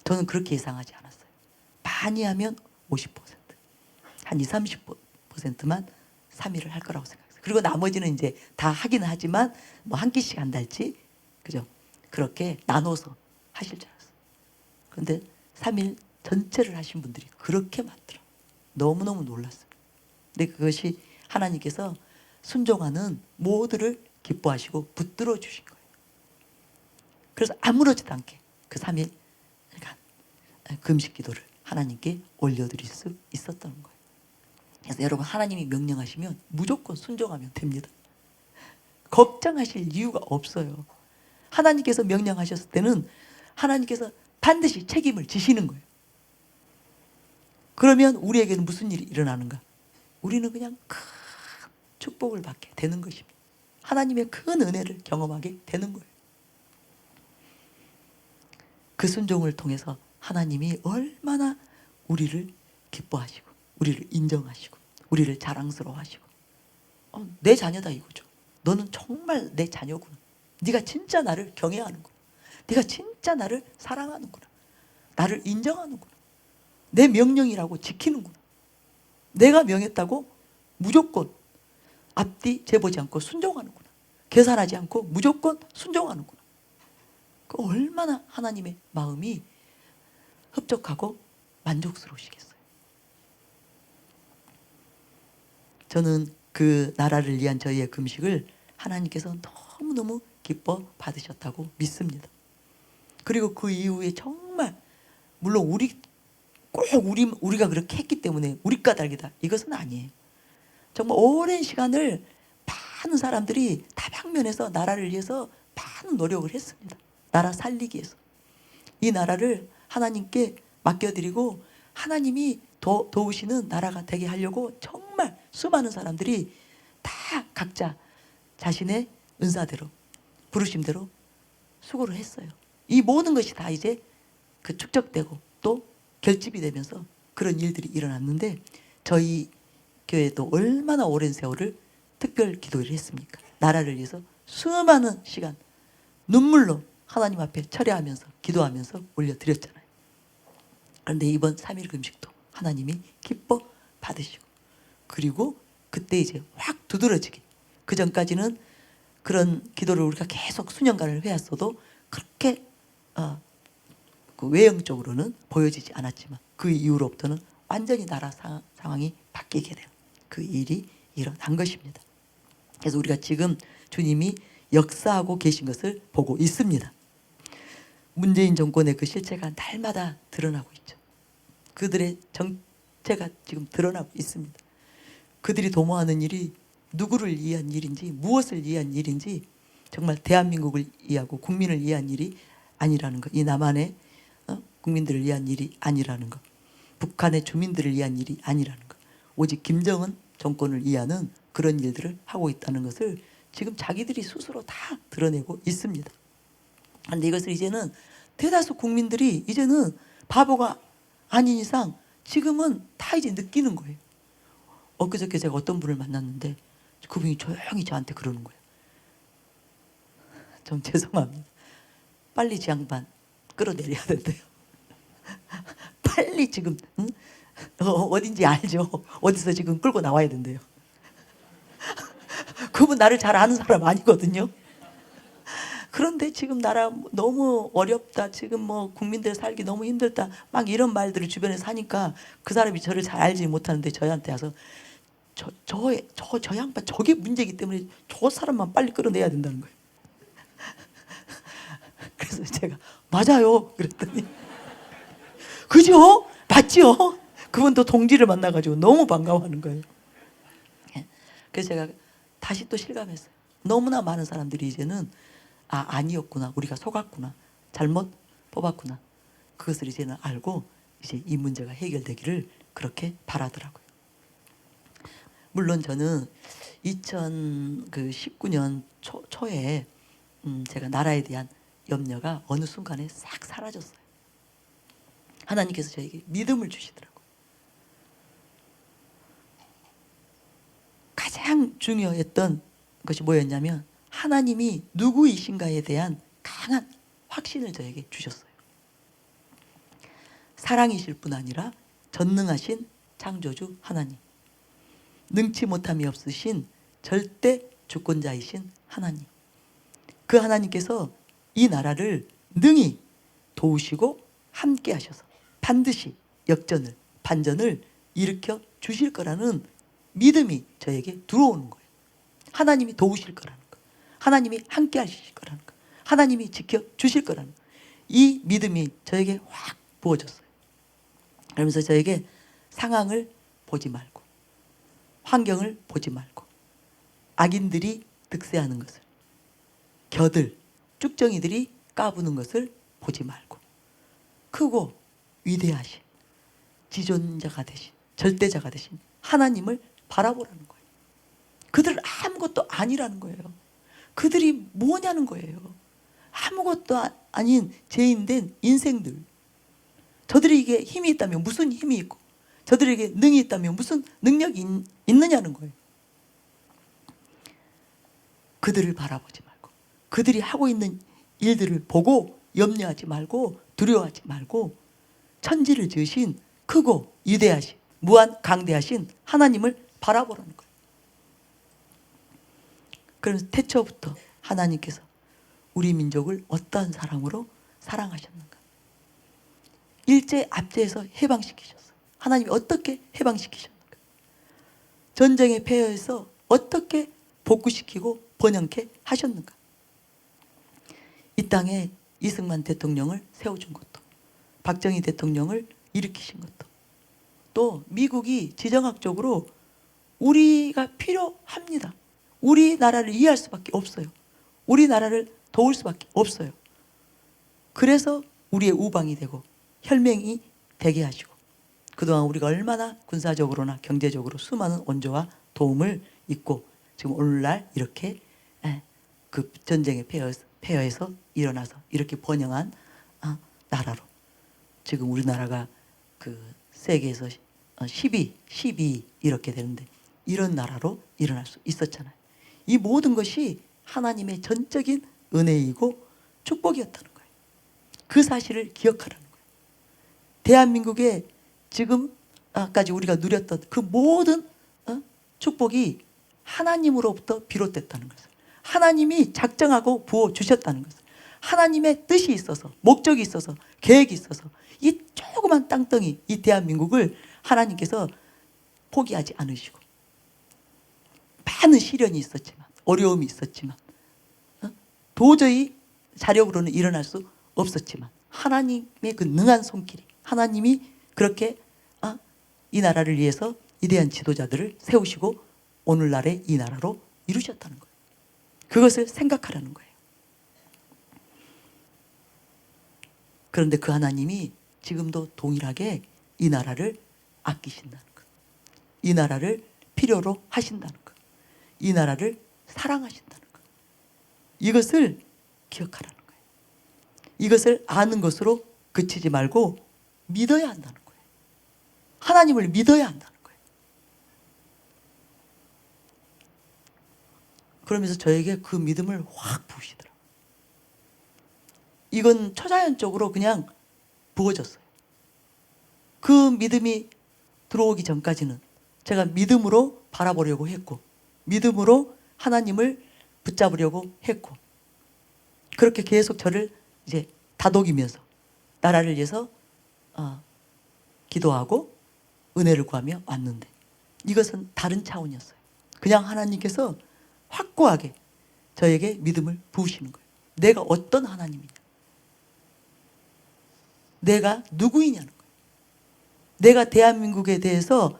저는 그렇게 예상하지 않았어요. 많이 하면 50%, 한 20, 30%만 3일을 할 거라고 생각했어요. 그리고 나머지는 이제 다 하기는 하지만 뭐 한 끼씩 한달치, 그죠? 그렇게 나눠서 하실 줄 알았어요. 그런데 3일 전체를 하신 분들이 그렇게 많더라고요. 너무너무 놀랐어요. 근데 그것이 하나님께서 순종하는 모두를 기뻐하시고 붙들어 주신 거예요. 그래서 아무렇지도 않게 그 3일 금식 기도를 하나님께 올려드릴 수 있었던 거예요. 그래서 여러분, 하나님이 명령하시면 무조건 순종하면 됩니다. 걱정하실 이유가 없어요. 하나님께서 명령하셨을 때는 하나님께서 반드시 책임을 지시는 거예요. 그러면 우리에게는 무슨 일이 일어나는가? 우리는 그냥 큰 축복을 받게 되는 것입니다. 하나님의 큰 은혜를 경험하게 되는 거예요. 그 순종을 통해서 하나님이 얼마나 우리를 기뻐하시고 우리를 인정하시고 우리를 자랑스러워하시고, 내 자녀다 이거죠. 너는 정말 내 자녀구나. 네가 진짜 나를 경외하는구나. 네가 진짜 나를 사랑하는구나. 나를 인정하는구나. 내 명령이라고 지키는구나. 내가 명했다고 무조건 앞뒤 재보지 않고 순종하는구나. 계산하지 않고 무조건 순종하는구나. 그 얼마나 하나님의 마음이 흡족하고 만족스러우시겠어요. 저는 그 나라를 위한 저희의 금식을 하나님께서 너무너무 기뻐 받으셨다고 믿습니다. 그리고 그 이후에 정말, 물론 꼭 우리가 그렇게 했기 때문에 우리 까닭이다, 이것은 아니에요. 정말 오랜 시간을 많은 사람들이 다방면에서 나라를 위해서 많은 노력을 했습니다. 나라 살리기 위해서. 이 나라를 하나님께 맡겨드리고 하나님이 도우시는 나라가 되게 하려고 정말 수많은 사람들이 다 각자 자신의 은사대로, 부르심대로 수고를 했어요. 이 모든 것이 다 이제 그 축적되고 또 결집이 되면서 그런 일들이 일어났는데, 저희 교회도 얼마나 오랜 세월을 특별 기도를 했습니까? 나라를 위해서 수많은 시간 눈물로 하나님 앞에 철회하면서 기도하면서 올려드렸잖아요. 그런데 이번 3일 금식도 하나님이 기뻐 받으시고, 그리고 그때 이제 확 두드러지게, 그 전까지는 그런 기도를 우리가 계속 수년간을 해왔어도 그렇게 그 외형적으로는 보여지지 않았지만 그 이후로부터는 완전히 나라 상황이 바뀌게 돼요. 그 일이 일어난 것입니다. 그래서 우리가 지금 주님이 역사하고 계신 것을 보고 있습니다. 문재인 정권의 그 실체가 날마다 드러나고 있죠. 그들의 정체가 지금 드러나고 있습니다. 그들이 도모하는 일이 누구를 위한 일인지, 무엇을 위한 일인지, 정말 대한민국을 위하고 국민을 위한 일이 아니라는 것, 이 남한의 국민들을 위한 일이 아니라는 것, 북한의 주민들을 위한 일이 아니라는 것, 오직 김정은 정권을 위하는 그런 일들을 하고 있다는 것을 지금 자기들이 스스로 다 드러내고 있습니다. 그런데 이것을 이제는 대다수 국민들이 이제는 바보가 아닌 이상 지금은 다 이제 느끼는 거예요. 엊그저께 제가 어떤 분을 만났는데 그분이 조용히 저한테 그러는 거예요. 좀 죄송합니다. 빨리 지 양반 끌어내려야 된대요. 빨리 지금 어딘지 알죠? 어디서 지금 끌고 나와야 된대요. 그분 나를 잘 아는 사람 아니거든요. 그런데 지금 나라 너무 어렵다. 지금 뭐 국민들 살기 너무 힘들다. 막 이런 말들을 주변에서 하니까 그 사람이 저를 잘 알지 못하는데 저한테 와서 저 양반 저게 문제이기 때문에 저 사람만 빨리 끌어내야 된다는 거예요. 그래서 제가 맞아요. 그랬더니 그죠? 맞죠? 그분도 동지를 만나가지고 너무 반가워하는 거예요. 그래서 제가 다시 또 실감했어요. 너무나 많은 사람들이 이제는 아니었구나. 우리가 속았구나. 잘못 뽑았구나. 그것을 이제는 알고 이제 이 문제가 해결되기를 그렇게 바라더라고요. 물론 저는 2019년 초에 제가 나라에 대한 염려가 어느 순간에 싹 사라졌어요. 하나님께서 저에게 믿음을 주시더라고요. 가장 중요했던 것이 뭐였냐면 하나님이 누구이신가에 대한 강한 확신을 저에게 주셨어요. 사랑이실 뿐 아니라 전능하신 창조주 하나님, 능치 못함이 없으신 절대 주권자이신 하나님, 그 하나님께서 이 나라를 능히 도우시고 함께 하셔서 반드시 역전을, 반전을 일으켜 주실 거라는 믿음이 저에게 들어오는 거예요. 하나님이 도우실 거라는 거, 하나님이 함께 하실 거라는 거, 하나님이 지켜 주실 거라는 거, 이 믿음이 저에게 확 부어졌어요. 그러면서 저에게 상황을 보지 말고, 환경을 보지 말고, 악인들이 득세하는 것을, 겨들, 쭉정이들이 까부는 것을 보지 말고, 크고 위대하신 지존자가 되신, 절대자가 되신 하나님을 바라보라는 거예요. 그들은 아무것도 아니라는 거예요. 그들이 뭐냐는 거예요. 아무것도 아닌 죄인된 인생들. 저들에게 힘이 있다면 무슨 힘이 있고, 저들에게 능이 있다면 무슨 능력이 있느냐는 거예요. 그들을 바라보지 말고, 그들이 하고 있는 일들을 보고 염려하지 말고, 두려워하지 말고, 천지를 지으신 크고 위대하신, 무한 강대하신 하나님을 바라보라는 거예요. 그래서 태초부터 하나님께서 우리 민족을 어떤 사랑으로 사랑하셨는가, 일제 압제에서 해방시키셨어요. 하나님이 어떻게 해방시키셨는가, 전쟁의 폐허에서 어떻게 복구시키고 번영케 하셨는가, 이 땅에 이승만 대통령을 세워준 것도, 박정희 대통령을 일으키신 것도, 또 미국이 지정학적으로 우리가 필요합니다. 우리나라를 이해할 수밖에 없어요. 우리나라를 도울 수밖에 없어요. 그래서 우리의 우방이 되고 혈맹이 되게 하시고, 그동안 우리가 얼마나 군사적으로나 경제적으로 수많은 원조와 도움을 잊고 지금 오늘날 이렇게 그 전쟁의 폐허에서 일어나서 이렇게 번영한 나라로, 지금 우리나라가 그 세계에서 10위 이렇게 되는데, 이런 나라로 일어날 수 있었잖아요. 이 모든 것이 하나님의 전적인 은혜이고 축복이었다는 거예요. 그 사실을 기억하라는 거예요. 대한민국의 지금까지 우리가 누렸던 그 모든 축복이 하나님으로부터 비롯됐다는 것을, 하나님이 작정하고 부어주셨다는 것을, 하나님의 뜻이 있어서, 목적이 있어서, 계획이 있어서 이 조그만 땅덩이, 이 대한민국을 하나님께서 포기하지 않으시고, 많은 시련이 있었지만, 어려움이 있었지만, 도저히 자력으로는 일어날 수 없었지만 하나님의 그 능한 손길이, 하나님이 그렇게 이 나라를 위해서 위대한 지도자들을 세우시고 오늘날의 이 나라로 이루셨다는 거예요. 그것을 생각하라는 거예요. 그런데 그 하나님이 지금도 동일하게 이 나라를 아끼신다는 것, 이 나라를 필요로 하신다는 것, 이 나라를 사랑하신다는 것, 이것을 기억하라는 거예요. 이것을 아는 것으로 그치지 말고 믿어야 한다는 거예요. 하나님을 믿어야 한다는 거예요. 그러면서 저에게 그 믿음을 확 부으시더라고요. 이건 초자연적으로 그냥 부어졌어요. 그 믿음이 들어오기 전까지는 제가 믿음으로 바라보려고 했고, 믿음으로 하나님을 붙잡으려고 했고, 그렇게 계속 저를 이제 다독이면서 나라를 위해서 기도하고 은혜를 구하며 왔는데, 이것은 다른 차원이었어요. 그냥 하나님께서 확고하게 저에게 믿음을 부으시는 거예요. 내가 어떤 하나님이냐, 내가 누구이냐는 거예요. 내가 대한민국에 대해서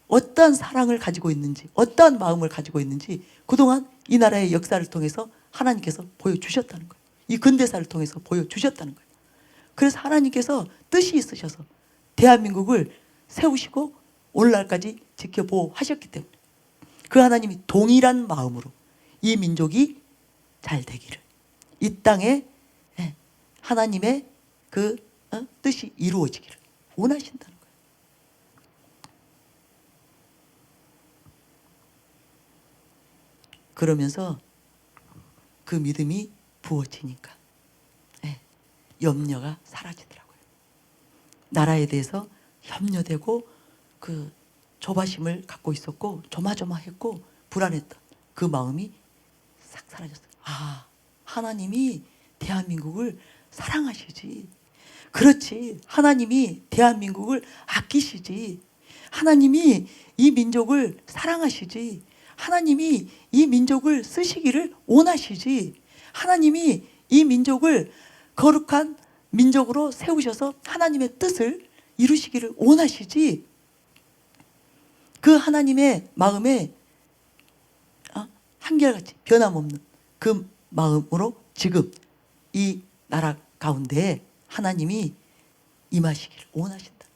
어떠한 사랑을 가지고 있는지, 어떠한 마음을 가지고 있는지 그동안 이 나라의 역사를 통해서 하나님께서 보여주셨다는 거예요. 이 근대사를 통해서 보여주셨다는 거예요. 그래서 하나님께서 뜻이 있으셔서 대한민국을 세우시고 오늘날까지 지켜보하셨기 때문에 그 하나님이 동일한 마음으로 이 민족이 잘 되기를, 이 땅에 하나님의 그 뜻이 이루어지기를 원하신다는 거예요. 그러면서 그 믿음이 부어지니까 염려가 사라지더라고요. 나라에 대해서 염려되고 그 조바심을 갖고 있었고 조마조마했고 불안했던 그 마음이 싹 사라졌어요. 아, 하나님이 대한민국을 사랑하시지. 그렇지, 하나님이 대한민국을 아끼시지. 하나님이 이 민족을 사랑하시지. 하나님이 이 민족을 쓰시기를 원하시지. 하나님이 이 민족을 거룩한 민족으로 세우셔서 하나님의 뜻을 이루시기를 원하시지. 그 하나님의 마음에 한결같이 변함없는 그 마음으로 지금 이 나라 가운데 하나님이 임하시기를 원하신다.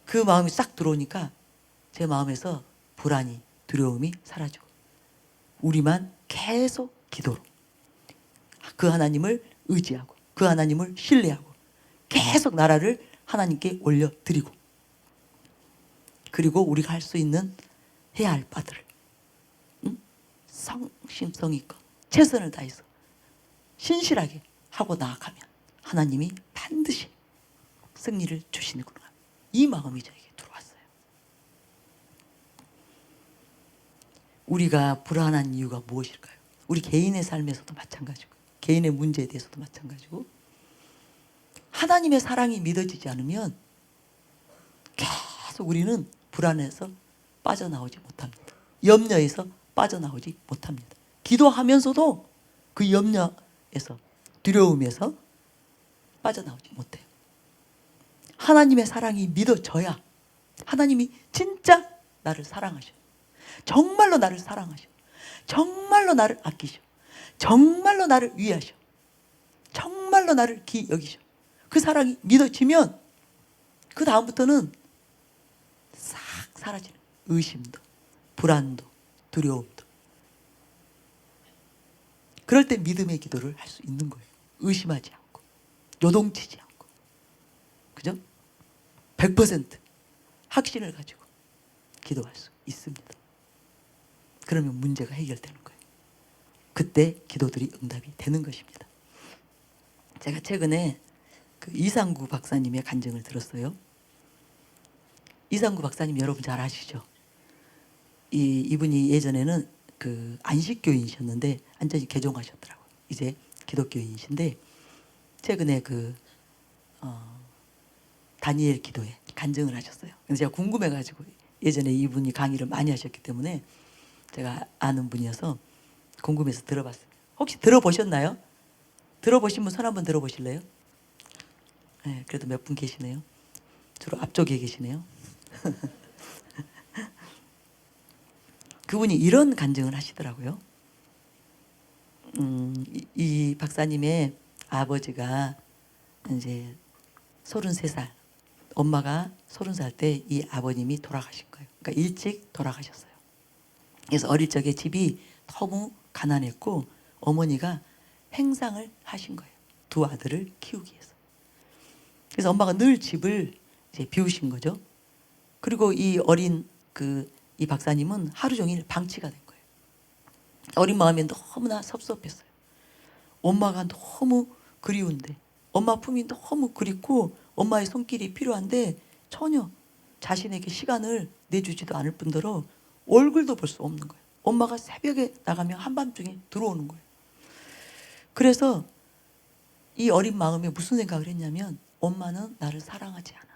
그 마음이 싹 들어오니까 제 마음에서 불안이, 두려움이 사라지고 우리만 계속 기도로 그 하나님을 의지하고 그 하나님을 신뢰하고 계속 나라를 하나님께 올려드리고, 그리고 우리가 할 수 있는 해야 할 바들을 성심성 있고 최선을 다해서 신실하게 하고 나아가면 하나님이 반드시 승리를 주시는구나, 이 마음이 저에게 들어왔어요. 우리가 불안한 이유가 무엇일까요? 우리 개인의 삶에서도 마찬가지고 개인의 문제에 대해서도 마찬가지고, 하나님의 사랑이 믿어지지 않으면 계속 우리는 불안해서 빠져나오지 못합니다. 염려에서 빠져나오지 못합니다. 기도하면서도 그 염려에서, 두려움에서 빠져나오지 못해요. 하나님의 사랑이 믿어져야 하나님이 진짜 나를 사랑하셔. 정말로 나를 사랑하셔. 정말로 나를 아끼셔. 정말로 나를 위하셔. 정말로 나를 귀히 여기셔. 그 사랑이 믿어지면 그 다음부터는 싹 사라지는 의심도, 불안도, 두려움도. 그럴 때 믿음의 기도를 할 수 있는 거예요. 의심하지 않고 요동치지 않고, 그죠? 100% 확신을 가지고 기도할 수 있습니다. 그러면 문제가 해결되는 거예요. 그때 기도들이 응답이 되는 것입니다. 제가 최근에 그 이상구 박사님의 간증을 들었어요. 이상구 박사님 여러분 잘 아시죠? 이분이 예전에는 그 안식교인이셨는데 완전히 개종하셨더라고요. 이제 기독교인이신데 최근에 그 다니엘 기도에 간증을 하셨어요. 그래서 제가 궁금해가지고, 예전에 이분이 강의를 많이 하셨기 때문에 제가 아는 분이어서 궁금해서 들어봤어요. 혹시 들어보셨나요? 들어보신 분 손 한번 들어보실래요? 네, 그래도 몇 분 계시네요. 주로 앞쪽에 계시네요. 그분이 이런 간증을 하시더라고요. 이 박사님의 아버지가 이제 33살, 엄마가 30살 때 이 아버님이 돌아가신 거예요. 그러니까 일찍 돌아가셨어요. 그래서 어릴 적에 집이 너무 가난했고 어머니가 행상을 하신 거예요. 두 아들을 키우기 위해서. 그래서 엄마가 늘 집을 이제 비우신 거죠. 그리고 이 어린 이 박사님은 하루 종일 방치가 된 거예요. 어린 마음에 너무나 섭섭했어요. 엄마가 너무 그리운데, 엄마 품이 너무 그립고 엄마의 손길이 필요한데 전혀 자신에게 시간을 내주지도 않을 뿐더러 얼굴도 볼 수 없는 거예요. 엄마가 새벽에 나가면 한밤중에 들어오는 거예요. 그래서 이 어린 마음에 무슨 생각을 했냐면 엄마는 나를 사랑하지 않아.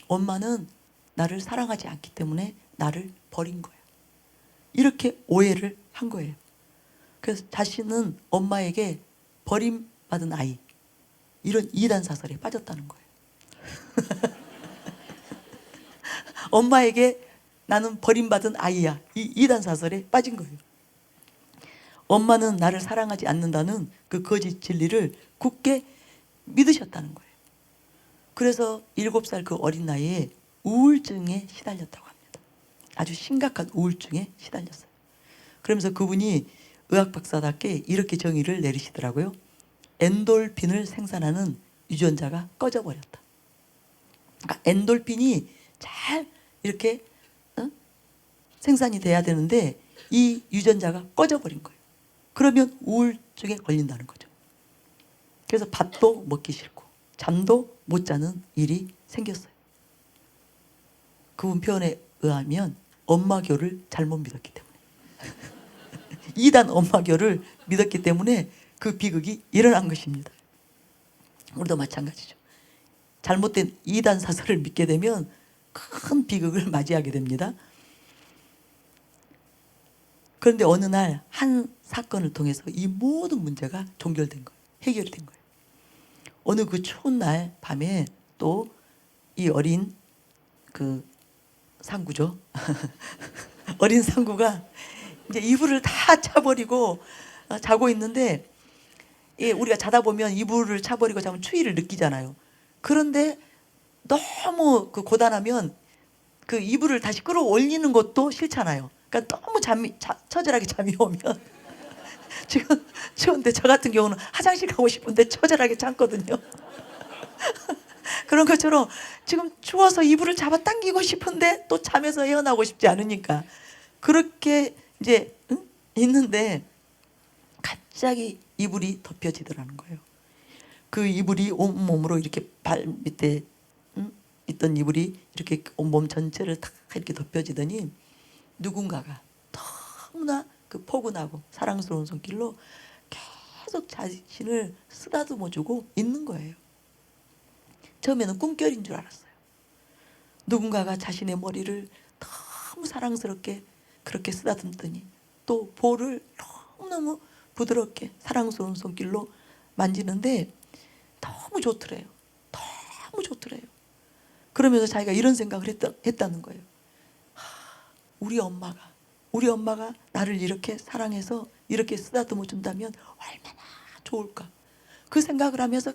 엄마는 나를 사랑하지 않기 때문에 나를 버린 거야. 이렇게 오해를 한 거예요. 그래서 자신은 엄마에게 버림받은 아이, 이런 이단 사설에 빠졌다는 거예요. 엄마에게 나는 버림받은 아이야, 이 이단 사설에 빠진 거예요. 엄마는 나를 사랑하지 않는다는 그 거짓 진리를 굳게 믿으셨다는 거예요. 그래서 7살 그 어린 나이에 우울증에 시달렸다고 합니다. 아주 심각한 우울증에 시달렸어요. 그러면서 그분이 의학 박사답게 이렇게 정의를 내리시더라고요. 엔돌핀을 생산하는 유전자가 꺼져버렸다. 그러니까 엔돌핀이 잘 이렇게 생산이 돼야 되는데 이 유전자가 꺼져버린 거예요. 그러면 우울증에 걸린다는 거죠. 그래서 밥도 먹기 싫고 잠도 못 자는 일이 생겼어요. 그분 표현에 의하면 엄마교를 잘못 믿었기 때문에 이단 엄마교를 믿었기 때문에 그 비극이 일어난 것입니다. 우리도 마찬가지죠. 잘못된 이단 사설을 믿게 되면 큰 비극을 맞이하게 됩니다. 그런데 어느 날 한 사건을 통해서 이 모든 문제가 종결된 거예요. 해결된 거예요. 어느 그 추운 날 밤에 또 이 어린 그 상구죠. 어린 상구가 이제 이불을 다 차버리고 자고 있는데, 예, 우리가 자다 보면 이불을 차버리고 자면 추위를 느끼잖아요. 그런데 너무 그 고단하면 그 이불을 다시 끌어올리는 것도 싫잖아요. 그러니까 너무 처절하게 잠이 오면 지금 추운데 저 같은 경우는 화장실 가고 싶은데 처절하게 참거든요. 그런 것처럼 지금 추워서 이불을 잡아당기고 싶은데 또 잠에서 헤어나고 싶지 않으니까 그렇게 이제 있는데 갑자기 이불이 덮여지더라는 거예요. 그 이불이 온몸으로 이렇게 발 밑에 있던 이불이 이렇게 온몸 전체를 다 이렇게 덮여지더니 누군가가 너무나 그 포근하고 사랑스러운 손길로 계속 자신을 쓰다듬어주고 있는 거예요. 처음에는 꿈결인 줄 알았어요. 누군가가 자신의 머리를 너무 사랑스럽게 그렇게 쓰다듬더니 또 볼을 너무너무 부드럽게 사랑스러운 손길로 만지는데 너무 좋더래요. 너무 좋더래요. 그러면서 자기가 이런 생각을 했다는 거예요. 우리 엄마가 나를 이렇게 사랑해서 이렇게 쓰다듬어 준다면 얼마나 좋을까. 그 생각을 하면서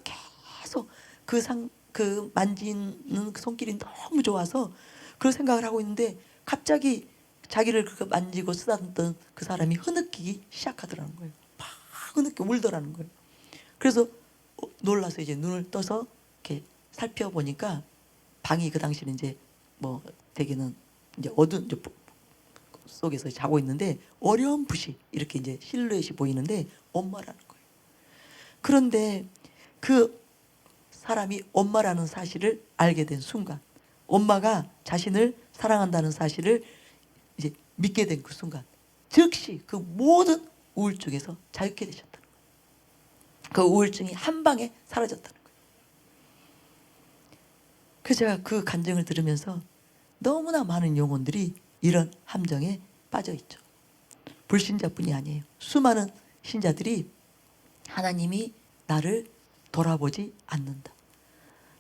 계속 그 만지는 그 손길이 너무 좋아서 그런 생각을 하고 있는데 갑자기 자기를 그렇게 만지고 쓰다듬던 그 사람이 흐느끼기 시작하더라는 거예요. 막 흐느끼 울더라는 거예요. 그래서 놀라서 이제 눈을 떠서 이렇게 살펴보니까 방이 그 당시는 이제 뭐 대개는 이제 어두운 속에서 자고 있는데 어렴풋이 이렇게 이제 실루엣이 보이는데 엄마라는 거예요. 그런데 그 사람이 엄마라는 사실을 알게 된 순간, 엄마가 자신을 사랑한다는 사실을 이제 믿게 된 그 순간, 즉시 그 모든 우울증에서 자유케 되셨다는 거예요. 그 우울증이 한 방에 사라졌다는 거예요. 그래서 제가 그 간증을 들으면서 너무나 많은 영혼들이 이런 함정에 빠져 있죠. 불신자뿐이 아니에요. 수많은 신자들이 하나님이 나를 돌아보지 않는다.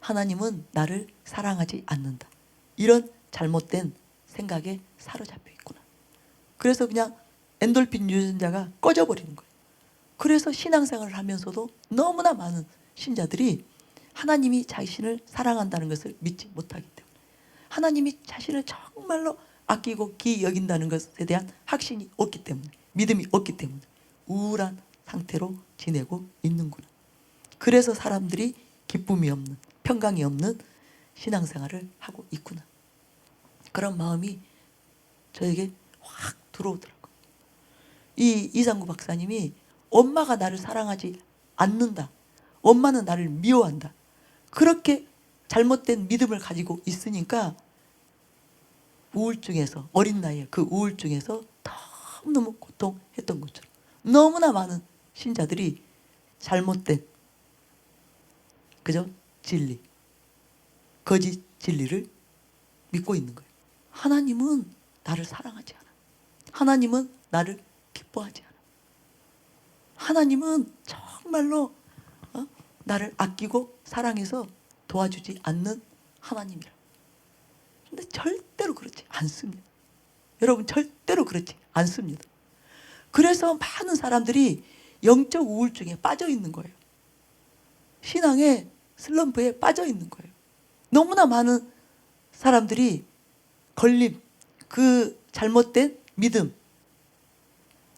하나님은 나를 사랑하지 않는다. 이런 잘못된 생각에 사로잡혀 있구나. 그래서 그냥 엔돌핀 유전자가 꺼져버리는 거예요. 그래서 신앙생활을 하면서도 너무나 많은 신자들이 하나님이 자신을 사랑한다는 것을 믿지 못하기 때문에, 하나님이 자신을 정말로 아끼고 귀히 여긴다는 것에 대한 확신이 없기 때문에, 믿음이 없기 때문에 우울한 상태로 지내고 있는구나. 그래서 사람들이 기쁨이 없는, 평강이 없는 신앙생활을 하고 있구나. 그런 마음이 저에게 확 들어오더라고요. 이 이상구 박사님이 엄마가 나를 사랑하지 않는다, 엄마는 나를 미워한다, 그렇게 잘못된 믿음을 가지고 있으니까 우울증에서, 어린 나이에 그 우울증에서 너무너무 고통했던 것처럼 너무나 많은 신자들이 잘못된, 그죠? 진리, 거짓 진리를 믿고 있는 거예요. 하나님은 나를 사랑하지 않아. 하나님은 나를 기뻐하지 않아. 하나님은 정말로 나를 아끼고 사랑해서 도와주지 않는 하나님이라. 근데 절대로 그렇지 않습니다. 여러분, 절대로 그렇지 않습니다. 그래서 많은 사람들이 영적 우울증에 빠져 있는 거예요. 신앙의 슬럼프에 빠져 있는 거예요. 너무나 많은 사람들이 걸림, 그 잘못된 믿음,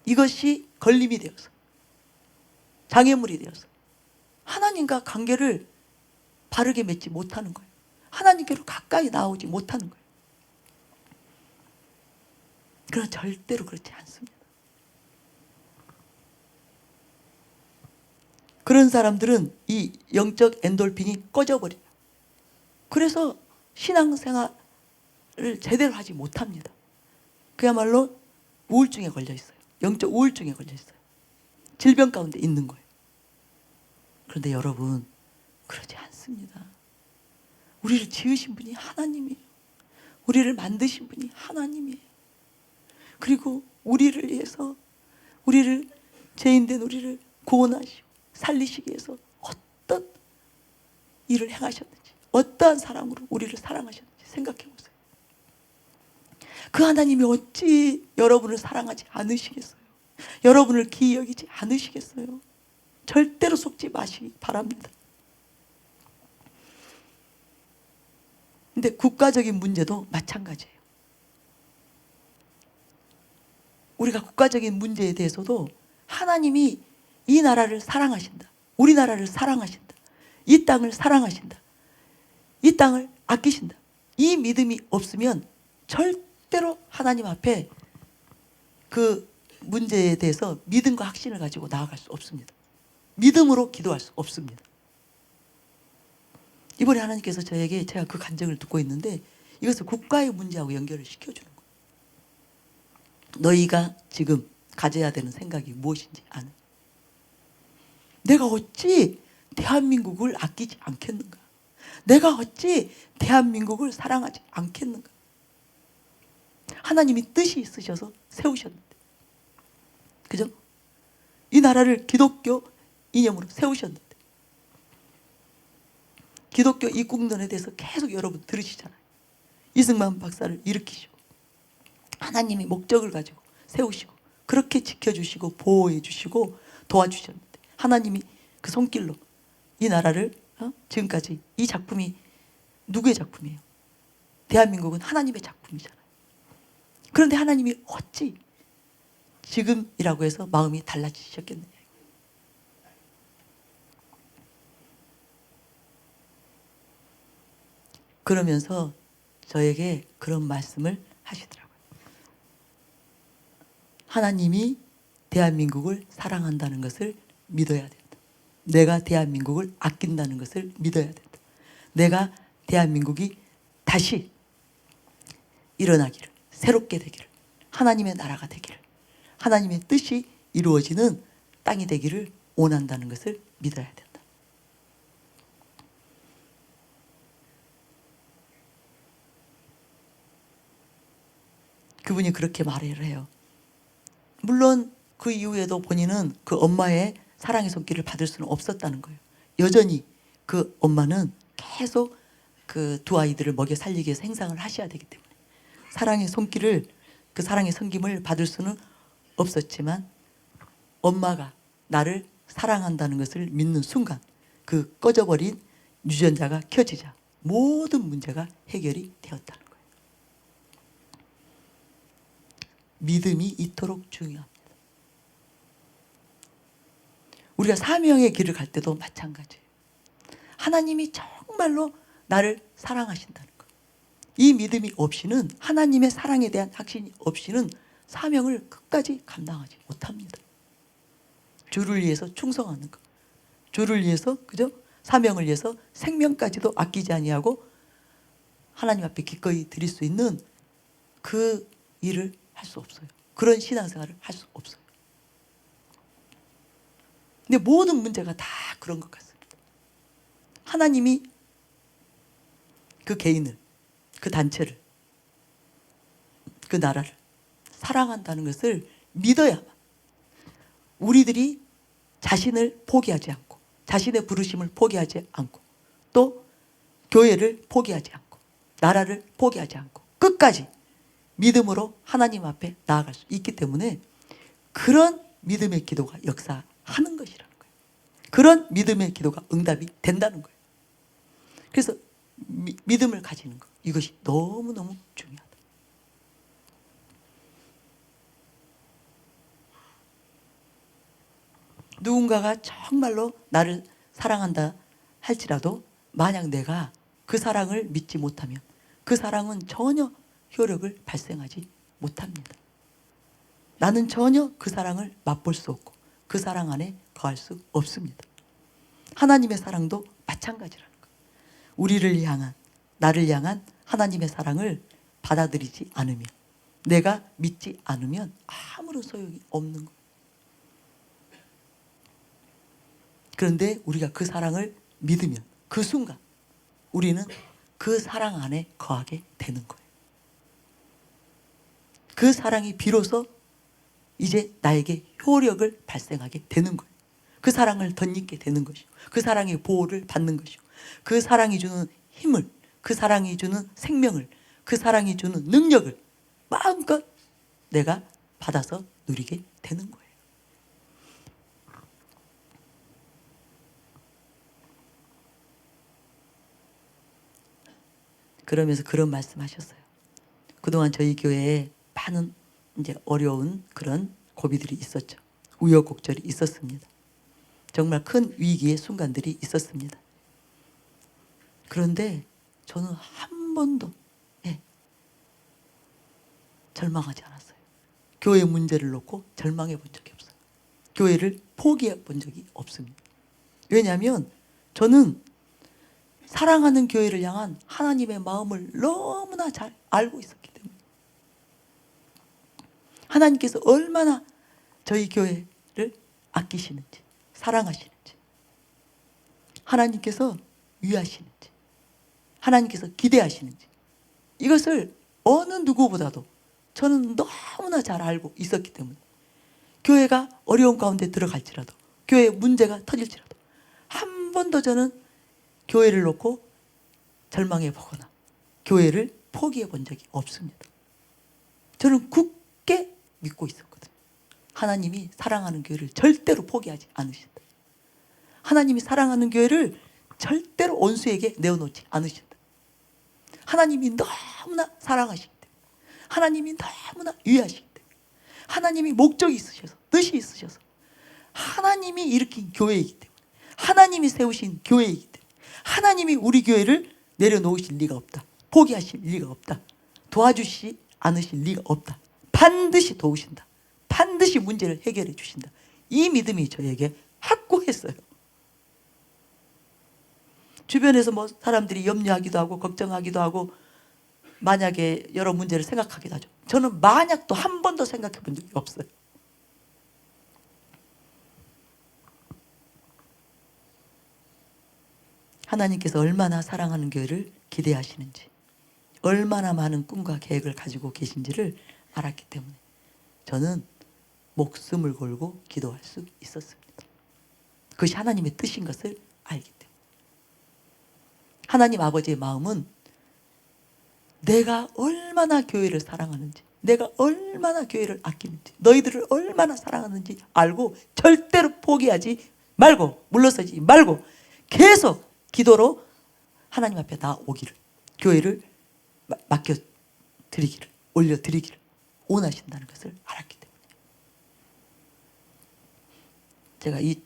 이것이 걸림이 되어서, 장애물이 되어서 하나님과 관계를 바르게 맺지 못하는 거예요. 하나님께로 가까이 나오지 못하는 거예요. 그러나 절대로 그렇지 않습니다. 그런 사람들은 이 영적 엔돌핀이 꺼져버려요. 그래서 신앙생활을 제대로 하지 못합니다. 그야말로 우울증에 걸려 있어요. 영적 우울증에 걸려 있어요. 질병 가운데 있는 거예요. 그런데 여러분, 그러지 않습니다. 우리를 지으신 분이 하나님이에요. 우리를 만드신 분이 하나님이에요. 그리고 우리를 위해서, 우리를, 죄인된 우리를 구원하시고 살리시기 위해서 어떤 일을 행하셨는지, 어떠한 사랑으로 우리를 사랑하셨는지 생각해 보세요. 그 하나님이 어찌 여러분을 사랑하지 않으시겠어요? 여러분을 기이 여기지 않으시겠어요? 절대로 속지 마시기 바랍니다. 근데 국가적인 문제도 마찬가지예요. 우리가 국가적인 문제에 대해서도 하나님이 이 나라를 사랑하신다. 우리나라를 사랑하신다. 이 땅을 사랑하신다. 이 땅을 아끼신다. 이 믿음이 없으면 절대로 하나님 앞에 그 문제에 대해서 믿음과 확신을 가지고 나아갈 수 없습니다. 믿음으로 기도할 수 없습니다. 이번에 하나님께서 저에게, 제가 그 간증을 듣고 있는데 이것을 국가의 문제하고 연결을 시켜주는 거예요. 너희가 지금 가져야 되는 생각이 무엇인지 아는. 내가 어찌 대한민국을 아끼지 않겠는가? 내가 어찌 대한민국을 사랑하지 않겠는가? 하나님이 뜻이 있으셔서 세우셨는데, 그죠? 이 나라를 기독교 이념으로 세우셨는데, 기독교 이국론에 대해서 계속 여러분 들으시잖아요. 이승만 박사를 일으키시고 하나님이 목적을 가지고 세우시고 그렇게 지켜주시고 보호해 주시고 도와주셨는데, 하나님이 그 손길로 이 나라를 지금까지, 이 작품이 누구의 작품이에요? 대한민국은 하나님의 작품이잖아요. 그런데 하나님이 어찌 지금이라고 해서 마음이 달라지셨겠느냐. 그러면서 저에게 그런 말씀을 하시더라고요. 하나님이 대한민국을 사랑한다는 것을 믿어야 된다. 내가 대한민국을 아낀다는 것을 믿어야 된다. 내가 대한민국이 다시 일어나기를, 새롭게 되기를, 하나님의 나라가 되기를, 하나님의 뜻이 이루어지는 땅이 되기를 원한다는 것을 믿어야 된다. 그분이 그렇게 말을 해요. 물론 그 이후에도 본인은 그 엄마의 사랑의 손길을 받을 수는 없었다는 거예요. 여전히 그 엄마는 계속 그 두 아이들을 먹여 살리기 위해서 행상을 하셔야 되기 때문에 사랑의 손길을, 그 사랑의 섬김을 받을 수는 없었지만, 엄마가 나를 사랑한다는 것을 믿는 순간 그 꺼져버린 유전자가 켜지자 모든 문제가 해결이 되었다는 거예요. 믿음이 이토록 중요합니다. 우리가 사명의 길을 갈 때도 마찬가지예요. 하나님이 정말로 나를 사랑하신다는 것. 이 믿음이 없이는, 하나님의 사랑에 대한 확신이 없이는 사명을 끝까지 감당하지 못합니다. 주를 위해서 충성하는 것. 주를 위해서, 그죠? 사명을 위해서 생명까지도 아끼지 아니하고 하나님 앞에 기꺼이 드릴 수 있는 그 일을 할 수 없어요. 그런 신앙생활을 할 수 없어요. 근데 모든 문제가 다 그런 것 같습니다. 하나님이 그 개인을, 그 단체를, 그 나라를 사랑한다는 것을 믿어야만 우리들이 자신을 포기하지 않고, 자신의 부르심을 포기하지 않고, 또 교회를 포기하지 않고, 나라를 포기하지 않고 끝까지 믿음으로 하나님 앞에 나아갈 수 있기 때문에 그런 믿음의 기도가 역사하는 것이라는 거예요. 그런 믿음의 기도가 응답이 된다는 거예요. 그래서 믿음을 가지는 것, 이것이 너무너무 중요하다. 누군가가 정말로 나를 사랑한다 할지라도 만약 내가 그 사랑을 믿지 못하면 그 사랑은 전혀 효력을 발생하지 못합니다. 나는 전혀 그 사랑을 맛볼 수 없고 그 사랑 안에 거할 수 없습니다. 하나님의 사랑도 마찬가지라는 거예요. 우리를 향한, 나를 향한 하나님의 사랑을 받아들이지 않으면, 내가 믿지 않으면 아무런 소용이 없는 거예요. 그런데 우리가 그 사랑을 믿으면 그 순간 우리는 그 사랑 안에 거하게 되는 거예요. 그 사랑이 비로소 이제 나에게 효력을 발생하게 되는 거예요. 그 사랑을 덧입게 되는 것이고, 그 사랑의 보호를 받는 것이고, 그 사랑이 주는 힘을, 그 사랑이 주는 생명을, 그 사랑이 주는 능력을 마음껏 내가 받아서 누리게 되는 거예요. 그러면서 그런 말씀하셨어요. 그동안 저희 교회에 많은 이제 어려운 그런 고비들이 있었죠. 우여곡절이 있었습니다. 정말 큰 위기의 순간들이 있었습니다. 그런데 저는 한 번도 절망하지 않았어요. 교회 문제를 놓고 절망해 본 적이 없어요. 교회를 포기해 본 적이 없습니다. 왜냐하면 저는 사랑하는 교회를 향한 하나님의 마음을 너무나 잘 알고 있었기 때문에, 하나님께서 얼마나 저희 교회를 아끼시는지, 사랑하시는지, 하나님께서 위하시는지, 하나님께서 기대하시는지, 이것을 어느 누구보다도 저는 너무나 잘 알고 있었기 때문에 교회가 어려운 가운데 들어갈지라도, 교회에 문제가 터질지라도 한 번도 저는 교회를 놓고 절망해 보거나 교회를 포기해 본 적이 없습니다. 저는 굳게 믿고 있었거든요. 하나님이 사랑하는 교회를 절대로 포기하지 않으신다. 하나님이 사랑하는 교회를 절대로 원수에게 내어놓지 않으신다. 하나님이 너무나 사랑하시기 때문에, 하나님이 너무나 위하시기 때문에, 하나님이 목적이 있으셔서, 뜻이 있으셔서, 하나님이 일으킨 교회이기 때문에, 하나님이 세우신 교회이기 때문에, 하나님이 우리 교회를 내려놓으실 리가 없다. 포기하실 리가 없다. 도와주시지 않으실 리가 없다. 반드시 도우신다. 반드시 문제를 해결해 주신다. 이 믿음이 저에게 확고했어요. 주변에서 뭐 사람들이 염려하기도 하고 걱정하기도 하고 만약에 여러 문제를 생각하기도 하죠. 저는 만약도 한 번도 생각해 본 적이 없어요. 하나님께서 얼마나 사랑하는 교회를 기대하시는지, 얼마나 많은 꿈과 계획을 가지고 계신지를 알았기 때문에 저는 목숨을 걸고 기도할 수 있었습니다. 그것이 하나님의 뜻인 것을 알기 때문에. 하나님 아버지의 마음은 내가 얼마나 교회를 사랑하는지, 내가 얼마나 교회를 아끼는지, 너희들을 얼마나 사랑하는지 알고 절대로 포기하지 말고, 물러서지 말고 계속 기도로 하나님 앞에 나오기를, 교회를 맡겨드리기를, 올려드리기를 원하신다는 것을 알았기 때문에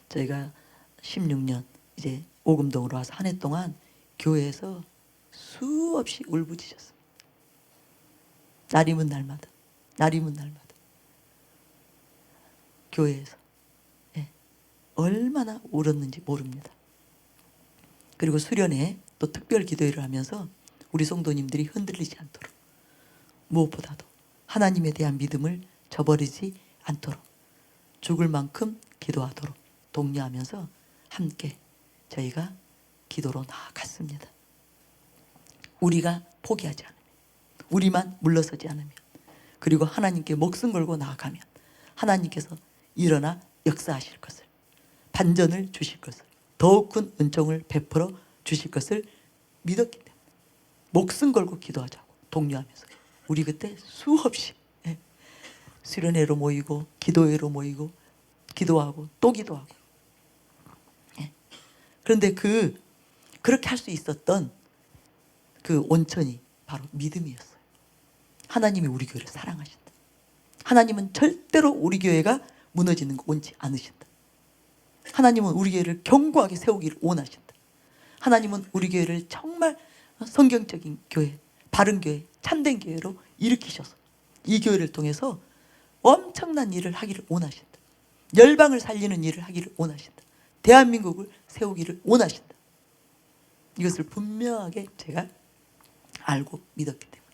제가 16년 이제 오금동으로 와서 한 해 동안 교회에서 수없이 울부짖었습니다. 날이면 날마다, 날이면 날마다 교회에서 얼마나 울었는지 모릅니다. 그리고 수련회 또 특별 기도회를 하면서 우리 성도님들이 흔들리지 않도록, 무엇보다도 하나님에 대한 믿음을 저버리지 않도록 죽을 만큼 기도하도록 독려하면서 함께 저희가 기도로 나아갔습니다. 우리가 포기하지 않으면, 우리만 물러서지 않으면, 그리고 하나님께 목숨 걸고 나아가면 하나님께서 일어나 역사하실 것을, 반전을 주실 것을, 더욱 큰 은총을 베풀어 주실 것을 믿었기 때문에 목숨 걸고 기도하자고 독려하면서 우리 그때 수없이 수련회로 모이고 기도회로 모이고 기도하고 또 기도하고. 그런데 그렇게 할 수 있었던 그 온천이 바로 믿음이었어요. 하나님이 우리 교회를 사랑하신다. 하나님은 절대로 우리 교회가 무너지는 거 원치 않으신다. 하나님은 우리 교회를 견고하게 세우기를 원하신다. 하나님은 우리 교회를 정말 성경적인 교회, 바른 교회, 참된 교회로 일으키셔서 이 교회를 통해서 엄청난 일을 하기를 원하신다. 열방을 살리는 일을 하기를 원하신다. 대한민국을 세우기를 원하신다. 이것을 분명하게 제가 알고 믿었기 때문에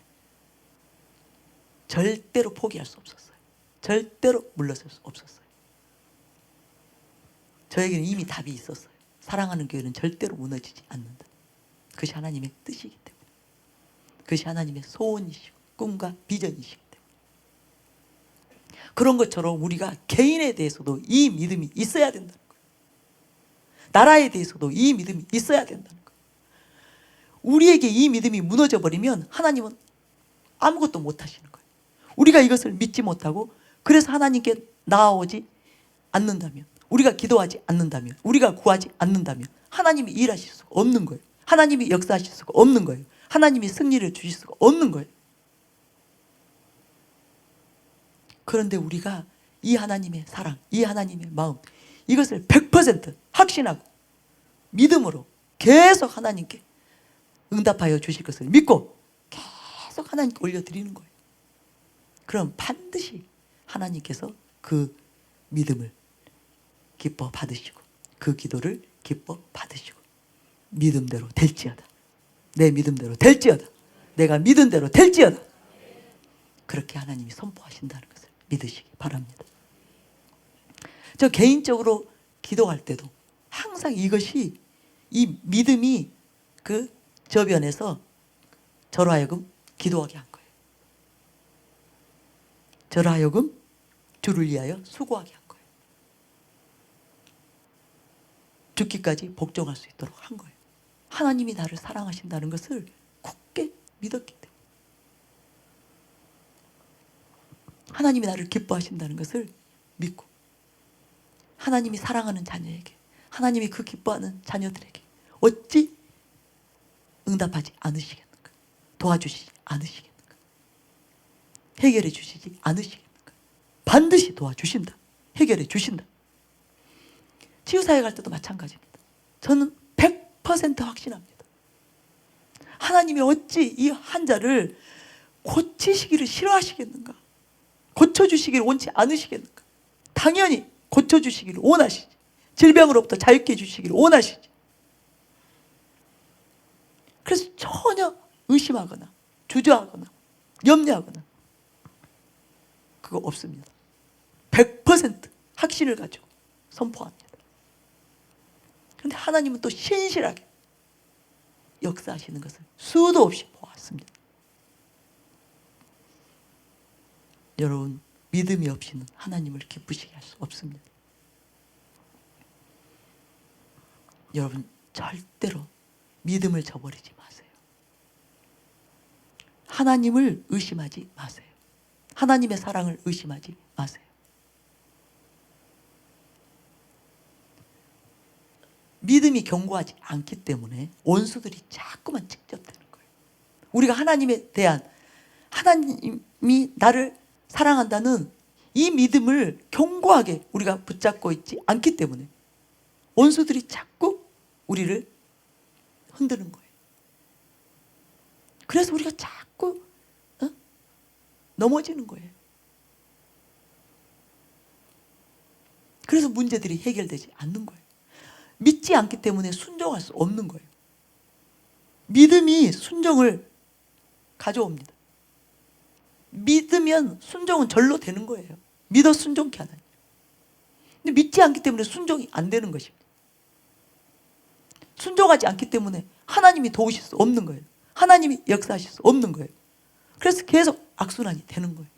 절대로 포기할 수 없었어요. 절대로 물러설 수 없었어요. 저에게는 이미 답이 있었어요. 사랑하는 교회는 절대로 무너지지 않는다. 그것이 하나님의 뜻이기 때문에, 그것이 하나님의 소원이시고 꿈과 비전이시기 때문에. 그런 것처럼 우리가 개인에 대해서도 이 믿음이 있어야 된다는 거예요. 나라에 대해서도 이 믿음이 있어야 된다는 거예요. 우리에게 이 믿음이 무너져 버리면 하나님은 아무것도 못 하시는 거예요. 우리가 이것을 믿지 못하고, 그래서 하나님께 나아오지 않는다면, 우리가 기도하지 않는다면, 우리가 구하지 않는다면 하나님이 일하실 수가 없는 거예요. 하나님이 역사하실 수가 없는 거예요. 하나님이 승리를 주실 수가 없는 거예요. 그런데 우리가 이 하나님의 사랑, 이 하나님의 마음, 이것을 100% 확신하고 믿음으로 계속 하나님께 응답하여 주실 것을 믿고 계속 하나님께 올려드리는 거예요. 그럼 반드시 하나님께서 그 믿음을 기뻐 받으시고 그 기도를 기뻐 받으시고, 믿음대로 될지어다, 내 믿음대로 될지어다, 내가 믿은 대로 될지어다, 그렇게 하나님이 선포하신다는 것을 믿으시기 바랍니다. 저 개인적으로 기도할 때도 항상 이것이, 이 믿음이 그 저변에서 저로 하여금 기도하게 한 거예요. 저로 하여금 주를 위하여 수고하게 한 거예요. 죽기까지 복종할 수 있도록 한 거예요. 하나님이 나를 사랑하신다는 것을 굳게 믿었기 때문에, 하나님이 나를 기뻐하신다는 것을 믿고, 하나님이 사랑하는 자녀에게, 하나님이 그 기뻐하는 자녀들에게 어찌 응답하지 않으시겠는가? 도와주시지 않으시겠는가? 해결해 주시지 않으시겠는가? 반드시 도와주신다. 해결해 주신다. 치유사회 갈 때도 마찬가지입니다. 저는 100% 확신합니다. 하나님이 어찌 이 환자를 고치시기를 싫어하시겠는가? 고쳐주시기를 원치 않으시겠는가? 당연히 고쳐주시기를 원하시지. 질병으로부터 자유케 해주시기를 원하시지. 그래서 전혀 의심하거나 주저하거나 염려하거나 그거 없습니다. 100% 확신을 가지고 선포합니다. 그런데 하나님은 또 신실하게 역사하시는 것을 수도 없이 보았습니다. 여러분, 믿음이 없이는 하나님을 기쁘시게 할 수 없습니다. 여러분, 절대로 믿음을 저버리지 마세요. 하나님을 의심하지 마세요. 하나님의 사랑을 의심하지 마세요. 믿음이 견고하지 않기 때문에 원수들이 자꾸만 직접되는 거예요. 우리가 하나님에 대한, 하나님이 나를 사랑한다는 이 믿음을 견고하게 우리가 붙잡고 있지 않기 때문에 원수들이 자꾸 우리를 흔드는 거예요. 그래서 우리가 자꾸 넘어지는 거예요. 그래서 문제들이 해결되지 않는 거예요. 믿지 않기 때문에 순종할 수 없는 거예요. 믿음이 순종을 가져옵니다. 믿으면 순종은 절로 되는 거예요. 믿어 순종케 하나님. 근데 믿지 않기 때문에 순종이 안 되는 것입니다. 순종하지 않기 때문에 하나님이 도우실 수 없는 거예요. 하나님이 역사하실 수 없는 거예요. 그래서 계속 악순환이 되는 거예요.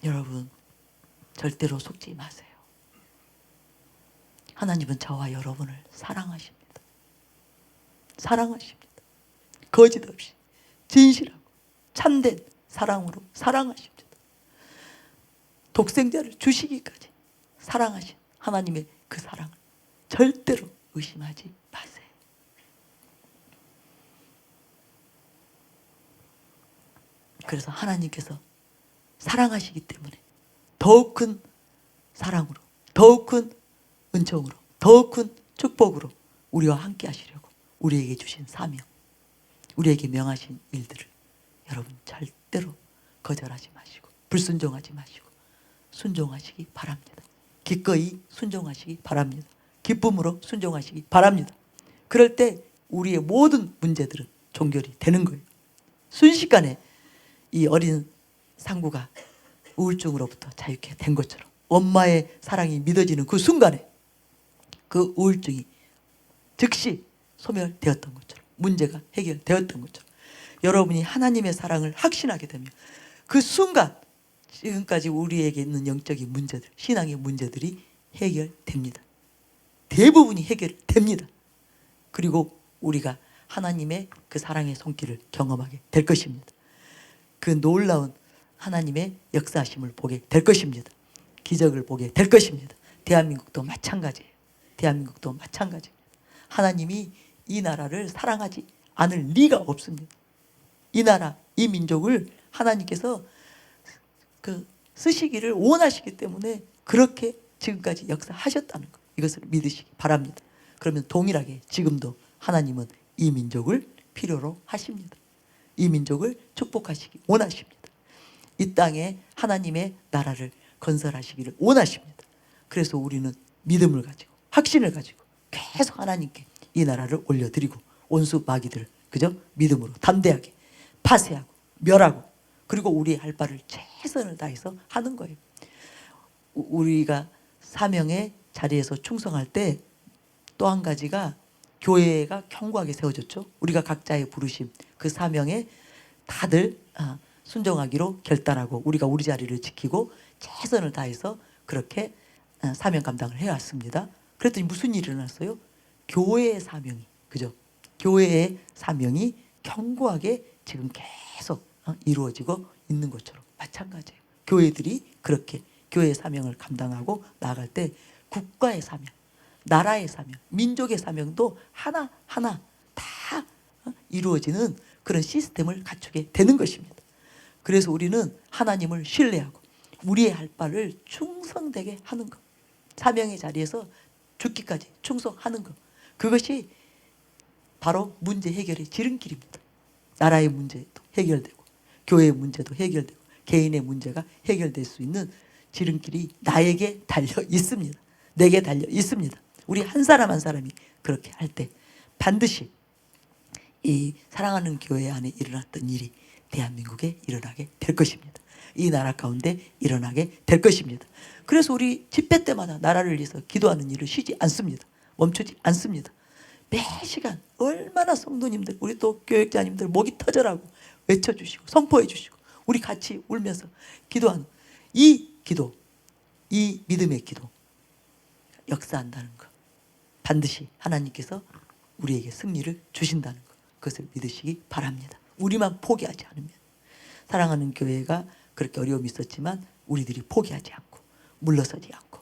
여러분, 절대로 속지 마세요. 하나님은 저와 여러분을 사랑하십니다. 사랑하십니다. 거짓 없이 진실하고 참된 사랑으로 사랑하십니다. 독생자를 주시기까지 사랑하신 하나님의 그 사랑을 절대로 의심하지 마세요. 그래서 하나님께서 사랑하시기 때문에 더욱 큰 사랑으로, 더욱 큰 은총으로, 더욱 큰 축복으로 우리와 함께 하시려고 우리에게 주신 사명, 우리에게 명하신 일들을 여러분 절대로 거절하지 마시고 불순종하지 마시고 순종하시기 바랍니다. 기꺼이 순종하시기 바랍니다. 기쁨으로 순종하시기 바랍니다. 그럴 때 우리의 모든 문제들은 종결이 되는 거예요. 순식간에 이 어린 상구가 우울증으로부터 자유케 된 것처럼 엄마의 사랑이 믿어지는 그 순간에 그 우울증이 즉시 소멸되었던 것처럼, 문제가 해결되었던 것처럼 여러분이 하나님의 사랑을 확신하게 되면 그 순간 지금까지 우리에게 있는 영적인 문제들, 신앙의 문제들이 해결됩니다. 대부분이 해결됩니다. 그리고 우리가 하나님의 그 사랑의 손길을 경험하게 될 것입니다. 그 놀라운 하나님의 역사하심을 보게 될 것입니다. 기적을 보게 될 것입니다. 대한민국도 마찬가지예요. 대한민국도 마찬가지입니다. 하나님이 이 나라를 사랑하지 않을 리가 없습니다. 이 나라, 이 민족을 하나님께서 쓰시기를 원하시기 때문에 그렇게 지금까지 역사하셨다는 것, 이것을 믿으시기 바랍니다. 그러면 동일하게 지금도 하나님은 이 민족을 필요로 하십니다. 이 민족을 축복하시기 원하십니다. 이 땅에 하나님의 나라를 건설하시기를 원하십니다. 그래서 우리는 믿음을 가지고 확신을 가지고 계속 하나님께 이 나라를 올려드리고 온수 마귀들 그저 믿음으로 담대하게 파쇄하고 멸하고 그리고 우리의 할 바를 최선을 다해서 하는 거예요. 우리가 사명의 자리에서 충성할 때 또 한 가지가 교회가 견고하게 세워졌죠. 우리가 각자의 부르심 그 사명에 다들 순종하기로 결단하고 우리가 우리 자리를 지키고 최선을 다해서 그렇게 사명 감당을 해왔습니다. 그랬더니 무슨 일이 일어났어요? 교회의 사명이, 그죠? 교회의 사명이 견고하게 지금 계속 이루어지고 있는 것처럼 마찬가지예요. 교회들이 그렇게 교회의 사명을 감당하고 나아갈 때 국가의 사명, 나라의 사명, 민족의 사명도 하나하나 다 이루어지는 그런 시스템을 갖추게 되는 것입니다. 그래서 우리는 하나님을 신뢰하고 우리의 할 바를 충성되게 하는 것, 사명의 자리에서 죽기까지 충성하는 것, 그것이 바로 문제 해결의 지름길입니다. 나라의 문제도 해결되고 교회의 문제도 해결되고 개인의 문제가 해결될 수 있는 지름길이 나에게 달려 있습니다. 내게 달려 있습니다. 우리 한 사람 한 사람이 그렇게 할 때 반드시 이 사랑하는 교회 안에 일어났던 일이 대한민국에 일어나게 될 것입니다. 이 나라 가운데 일어나게 될 것입니다. 그래서 우리 집회 때마다 나라를 위해서 기도하는 일을 쉬지 않습니다. 멈추지 않습니다. 매 시간 얼마나 성도님들, 우리 또 교육자님들 목이 터져라고 외쳐주시고 선포해 주시고 우리 같이 울면서 기도하는 이 기도, 이 믿음의 기도 역사한다는 것, 반드시 하나님께서 우리에게 승리를 주신다는 것, 그것을 믿으시기 바랍니다. 우리만 포기하지 않으면. 사랑하는 교회가 그렇게 어려움이 있었지만 우리들이 포기하지 않고 물러서지 않고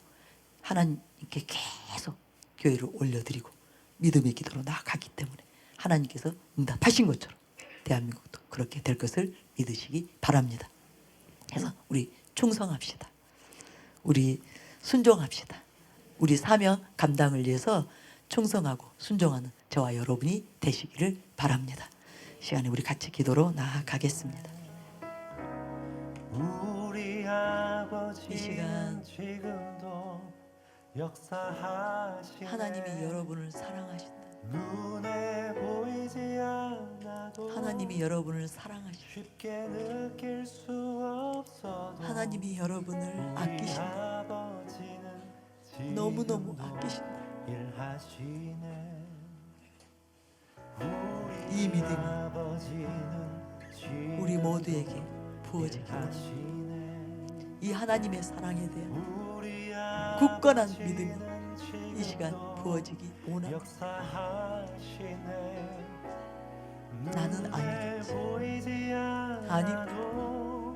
하나님께 계속 교회를 올려드리고 믿음의 기도로 나아가기 때문에 하나님께서 응답하신 것처럼 대한민국도 그렇게 될 것을 믿으시기 바랍니다. 그래서 우리 충성합시다. 우리 순종합시다. 우리 사명 감당을 위해서 충성하고 순종하는 저와 여러분이 되시기를 바랍니다. 시간에 우리 같이 기도로 나아가겠습니다. 우리 아버지 이 시간 지금도 역사하시네. 하나님이 여러분을 사랑하신다. 눈에 보이지 않아도 하나님이 여러분을 사랑하시고 쉽게 느낄 수 없어도 하나님이 여러분을 아끼신다. 아버지는 너무너무 아끼신다. 일하시네. 이 믿음이 아버지는 우리 모두에게 부어지기 원합니다. 일하시네. 이 하나님의 사랑에 대한 우리 굳건한 믿음이 아버지는 이 시간 부어지기 원합니다. 역사하시네. 나는 아니겠지. 보이지 아니, 않아도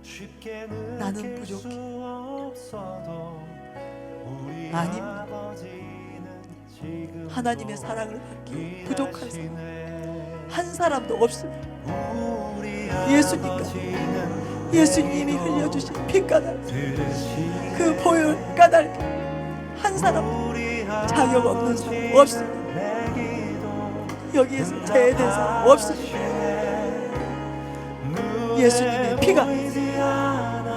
쉽게 나는 느낄 부족해. 수 없어도 우리 아닙니다. 아버지는 지금도 하나님의 사랑을 받기 부족한 사람 일하시네. 한 사람도 없습니다. 우리 예수님과 아버지는 예수님이 흘려주신 피가달 들으시네. 그 보혈 까닭 한 사람 우리 자격 없는 사람 없습니다. 내 기도 여기에서 제외된 사람 없습니다. 예수님의 피가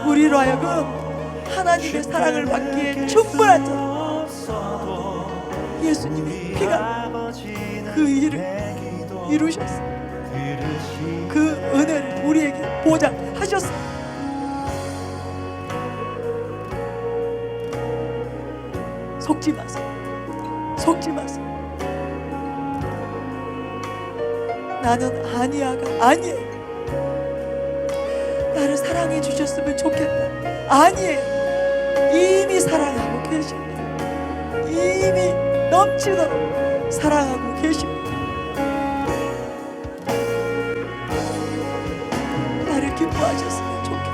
우리로 하여금 하나님의 사랑을 받기에 충분한 자, 예수님의 피가 그 일을 이루셨어요. 그 은혜를 우리에게 보장하셨어요. 속지 마세요. 속지 마세요. 나는 아니야가 아니에요. 나를 사랑해 주셨으면 좋겠다. 아니에요. 이미 사랑하고 계십니다. 이미 넘치도록 사랑하고 계십니다. 나를 기뻐하셨으면 좋겠다.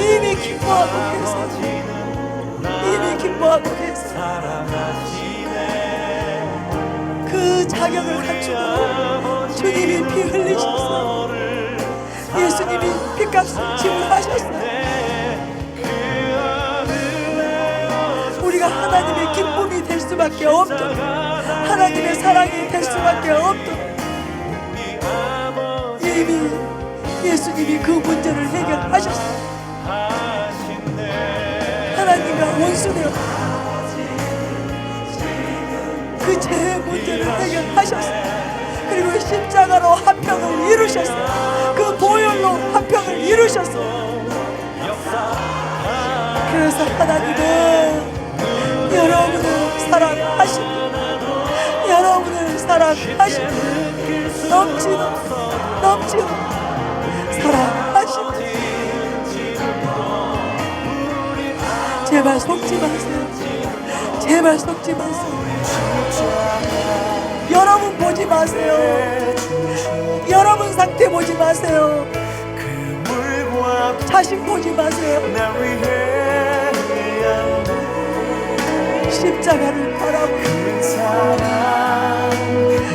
이미 기뻐하고 계세요. 이미 기뻐하고 계세요. 그 자격을 갖추고 주님이 피 흘리셨어요. 예수님이 피값을 지불하셨어요. 우리가 하나님의 기쁨이 될 수밖에 없도록, 하나님의 사랑이 될 수밖에 없도록 이미 예수님이 그 문제를 해결하셨어요. 하나님과 원수되어 그 죄의 문제를 해결하셨어요. 그리고 십자가로 화평을 이루셨어요. 그 보혈로 화평을 이루셨어요. 그래서 하나님은 여러분을 사랑하십니다. 여러분을 사랑하십니다. 넘치도록 사랑하십니다. 제발 속지 마세요. 제발 속지 마세요. 여러분 보지 마세요. 여러분 상태 보지 마세요. 자식 보지 마세요. 십자가를 바라보세요.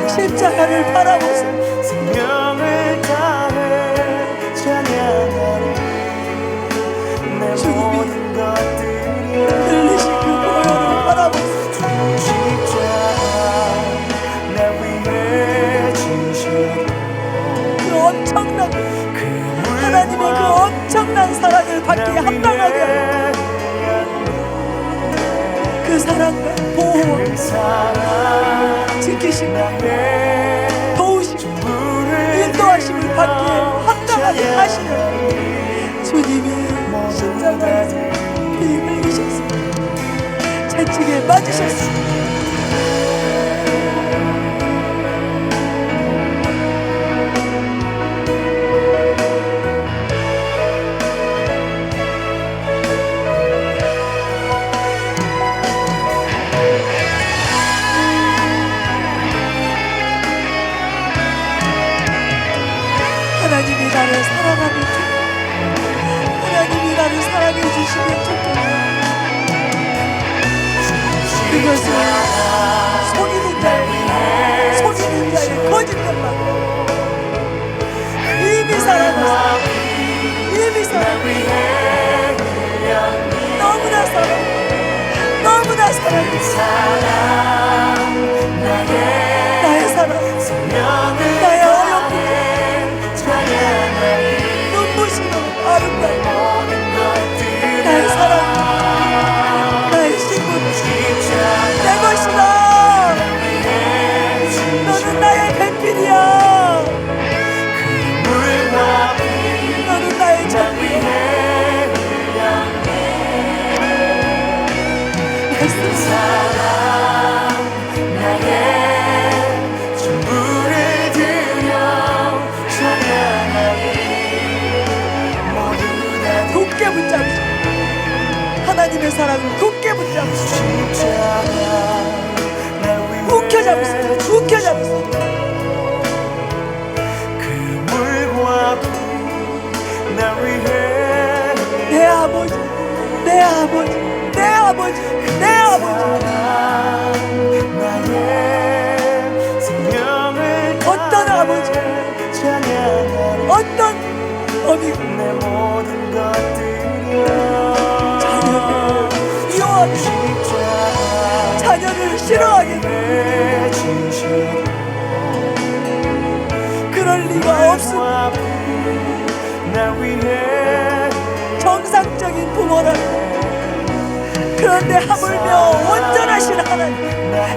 십자가를 바라보세요. 생명을 다해 찬양하리. 내 모든 것들이 흘리신 그 보혈을 바라보세요. 그 엄청난 하나님의 그 엄청난 사랑을 받기에 합당하게 하는 그 사랑과 보호와 지키시고 도우시고 인도하심을 받기에 합당하게 하시는 주님의 십자가에서 피 흘리셨습니다. 채찍에 맞으셨습니다. 하나님이 나를 사랑하면 좋겠다. 하나님이 나를 사랑해 주시면 좋겠다. 그것은 속이는 자의 거짓말만 이미 사랑했어. 이미 사랑해. 너무나 사랑해. 너무나 사랑해. 나의 사랑, 나의 어렵고 눈부시고 아름다운 나의 사랑, 나의 친구, 내 것이다. 하나님의 사랑을 굳게 붙잡으시고 십자가 날 위해 움켜잡으세요. 움켜잡으세요. 그물과 피 날 위해 내 아버지, 내 아버지, 내 아버지, 내 아버지. 나의 생명을 어떤 아버지, 찬양하리 어떤 어미 내 모든 것들이여 자녀를 미워하게, 십자가 자녀를 싫어하게, 내 진실 그럴 리가 없습니다. 날 위해 정상적인 부모라면. 그런데 하물며 온전하신 하나님,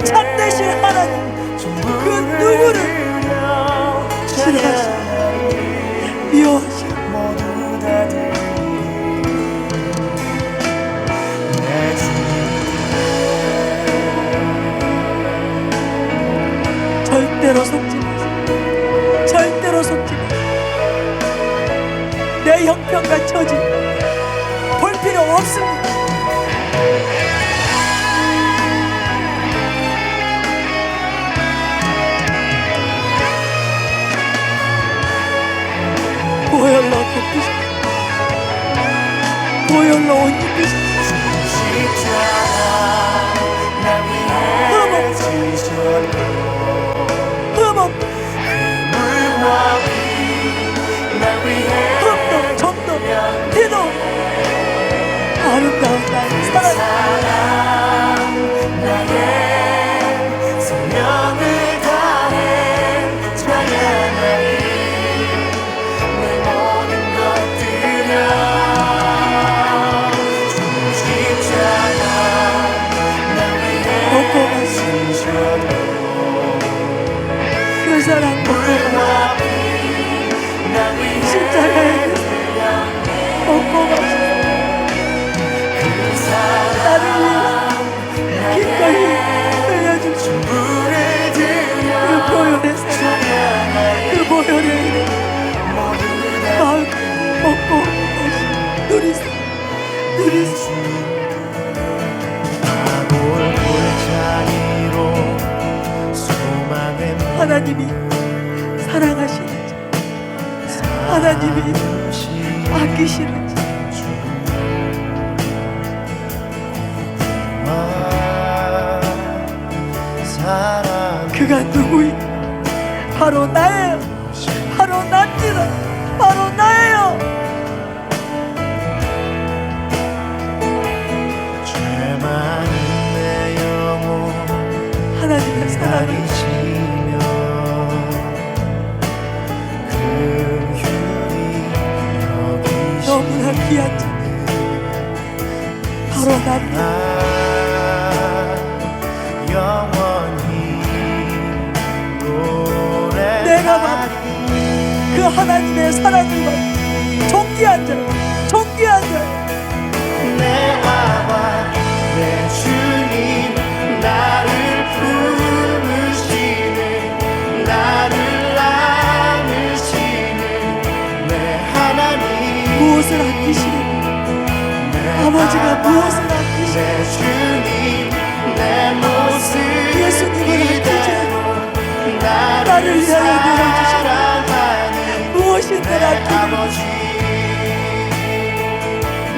참되신 하나님, 그 누구를 싫어하시고 미워하시고 모두 다 내 절대로 속지 마세요. 절대로 속지 마세요. 내 형편과 처지 볼 필요 없습니다. 보혈로 덮으십시오. 보혈로 옷 입히십시오. 십자가 날 위해 지셨고 흠없, 물과 피날 위해 흠도, 점도, 피도 아름다운 나의 사랑. 나의 생명을 다해 찬양하리 내 모든 것들여 주 십자가 날 위해 먹고 마시고 지셨고 그 사랑 먹고 물과 피 날 위해 십자가에 먹고 마시고 나를 위해 기꺼이 흘려주신 물을 들여 그 보혈의 사랑, 그 보혈의 은혜 마음 먹고 마시고 누리세요. 누리세요. 아골 골짜기로 소망의 하나님이 사랑하시는지, 하나님이 아끼시는지, 사랑 그가 누구이? 바로 나예요. 바로 납니다. 바로 나예요. 죄 많은 내 영혼 하나님의 사랑을 기다리시며 긍휼히 여기시는 너무나 귀한 자 바로 납니다. 영원히 내가 바로 그 하나님의 사랑을 받는 존귀한 자, 존귀한 자. 내 아바 내 주님 나를 품으시는 나를 안으시는 내 하나님 무엇을 아끼시는 아버지가 무엇을 아끼시는 내 주님 내 모습 예수님을 이대로 나를 위하여 내어주시는 사랑하는 무엇인들 내 아끼는 아버지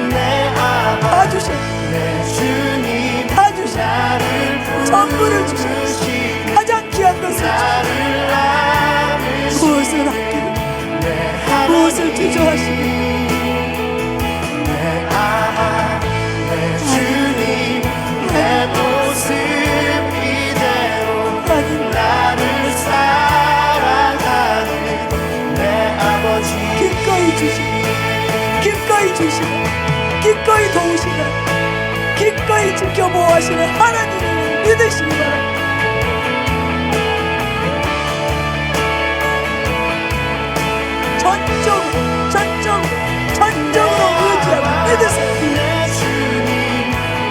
내 아바 다 주신 내 주님 다 주신 나를 전부를 주신 품으시는 가장 귀한 것을 나를 안으시는 무엇을 아끼는 내 하나님 무엇을 주저하시는 내 아바 내 주님 내 모습 이대로 하나님 나를 사랑하는 내 아버지 기꺼이 주시는 기꺼이 주시는 기꺼이 도우시는 기꺼이 지켜보호하시는 하나님을 믿으시기 바랍니다. 전적으로 의지하고 믿으세요. 내 주님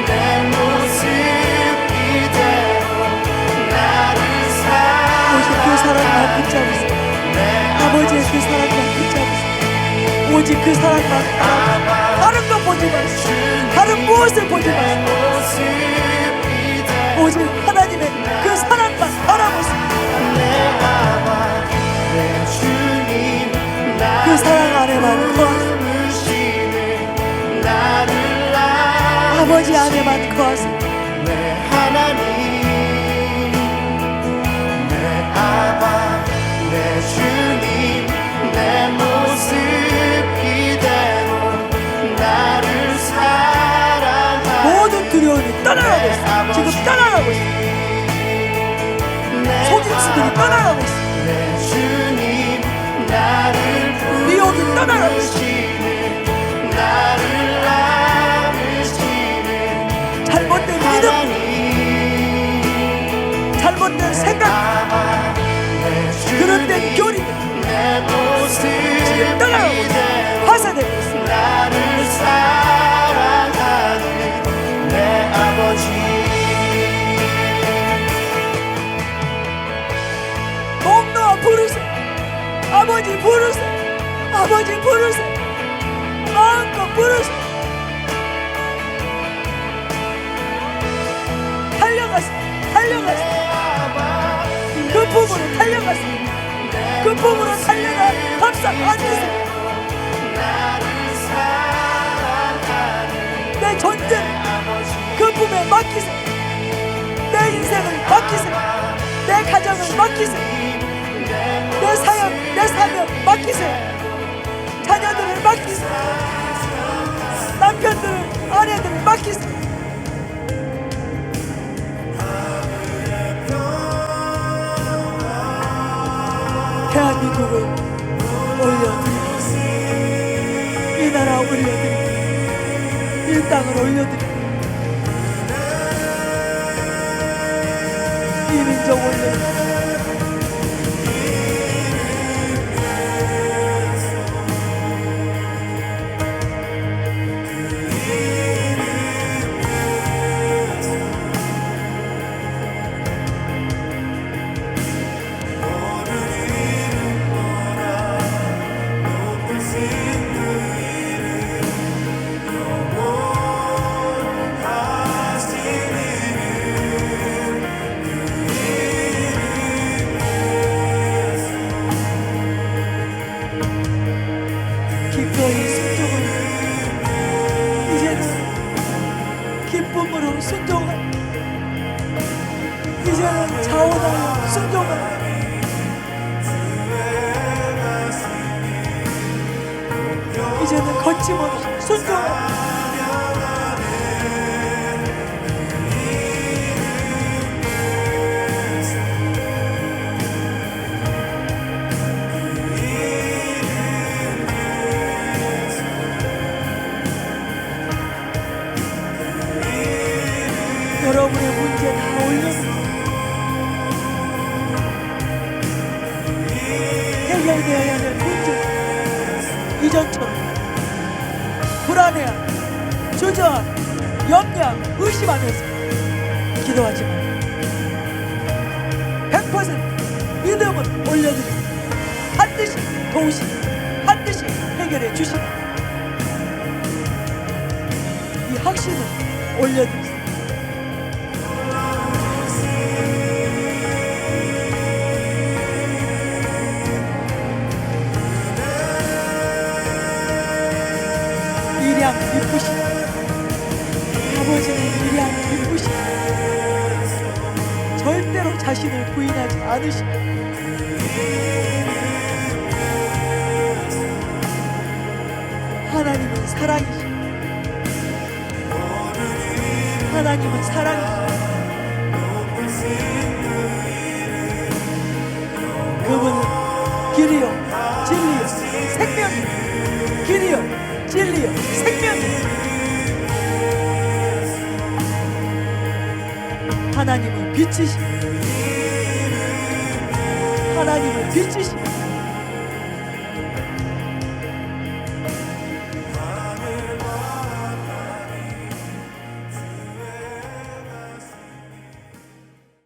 내 모습 이대로 나를 오직 그 사랑만 사랑하는 붙잡으세요. 내 아버지의 그 사랑만 붙잡으세요. 오직 그 사랑만 바라보세요. 다른 것 보지 마세요. 다른 무엇을 보지 아버지 안에만 거하세요. 내 하나님 내 아바 내 주님 내 모습 이대로 나를 사랑하는 모든 두려움이 떠나가고 있어요. 지금 떠나가고 있어요. 속임수들이 떠나가고 있어요. 내 주님 나를 미혹이 떠나가고 있어요. 부르시는 나를 안으시는 잘못된 믿음, 하나님 잘못된 생각, 그런데 교리 내 모습 지금 떠나가고 있어요. 화사되고 있어요. 나를 사랑하는 내 아버지 목 놓아 부르세요. 아버지 부르세요. 아버지 부르세요. 마음껏 부르세요. 달려가세요. 달려가세요. 그 품으로 달려가세요. 그 품으로 달려가 밥상 앉으세요. 내 존재를 그 품에 맡기세요. 내 인생을 맡기세요. 내 가정을 맡기세요. 내 사역, 내 사명 맡기세요. 자녀들을 맡기세요. 남편들을, 아내들을 맡기세요. 대한민국을 올려드리고 이 나라 올려드리고 이 땅을 올려드리고 이 민족 올려드리고 기꺼이 순종을 이제는 기쁨으로 순종을 이제는 자원하여 순종을 이제는 거침없이 순종을 여러분의 문제 다 올려놓고 해결되어야 될 문제 이전처럼 불안해하고 주저하고 염려하고 의심하면서 기도하지 말고 100% 믿음을 올려드리고 반드시 도우시고 반드시 해결해 주시고 이 확신을 올려드리세요. 일양 기쁘시 아버지는 일양 기쁘시 절대로 자신을 부인하지 않으시고 하나님은 사랑이시고 하나님은 사랑이시고 그분은 길이요 진리요 생명이요 길이요 진리요 생명이요 하나님은 빛이시고 하나님은 빛이시고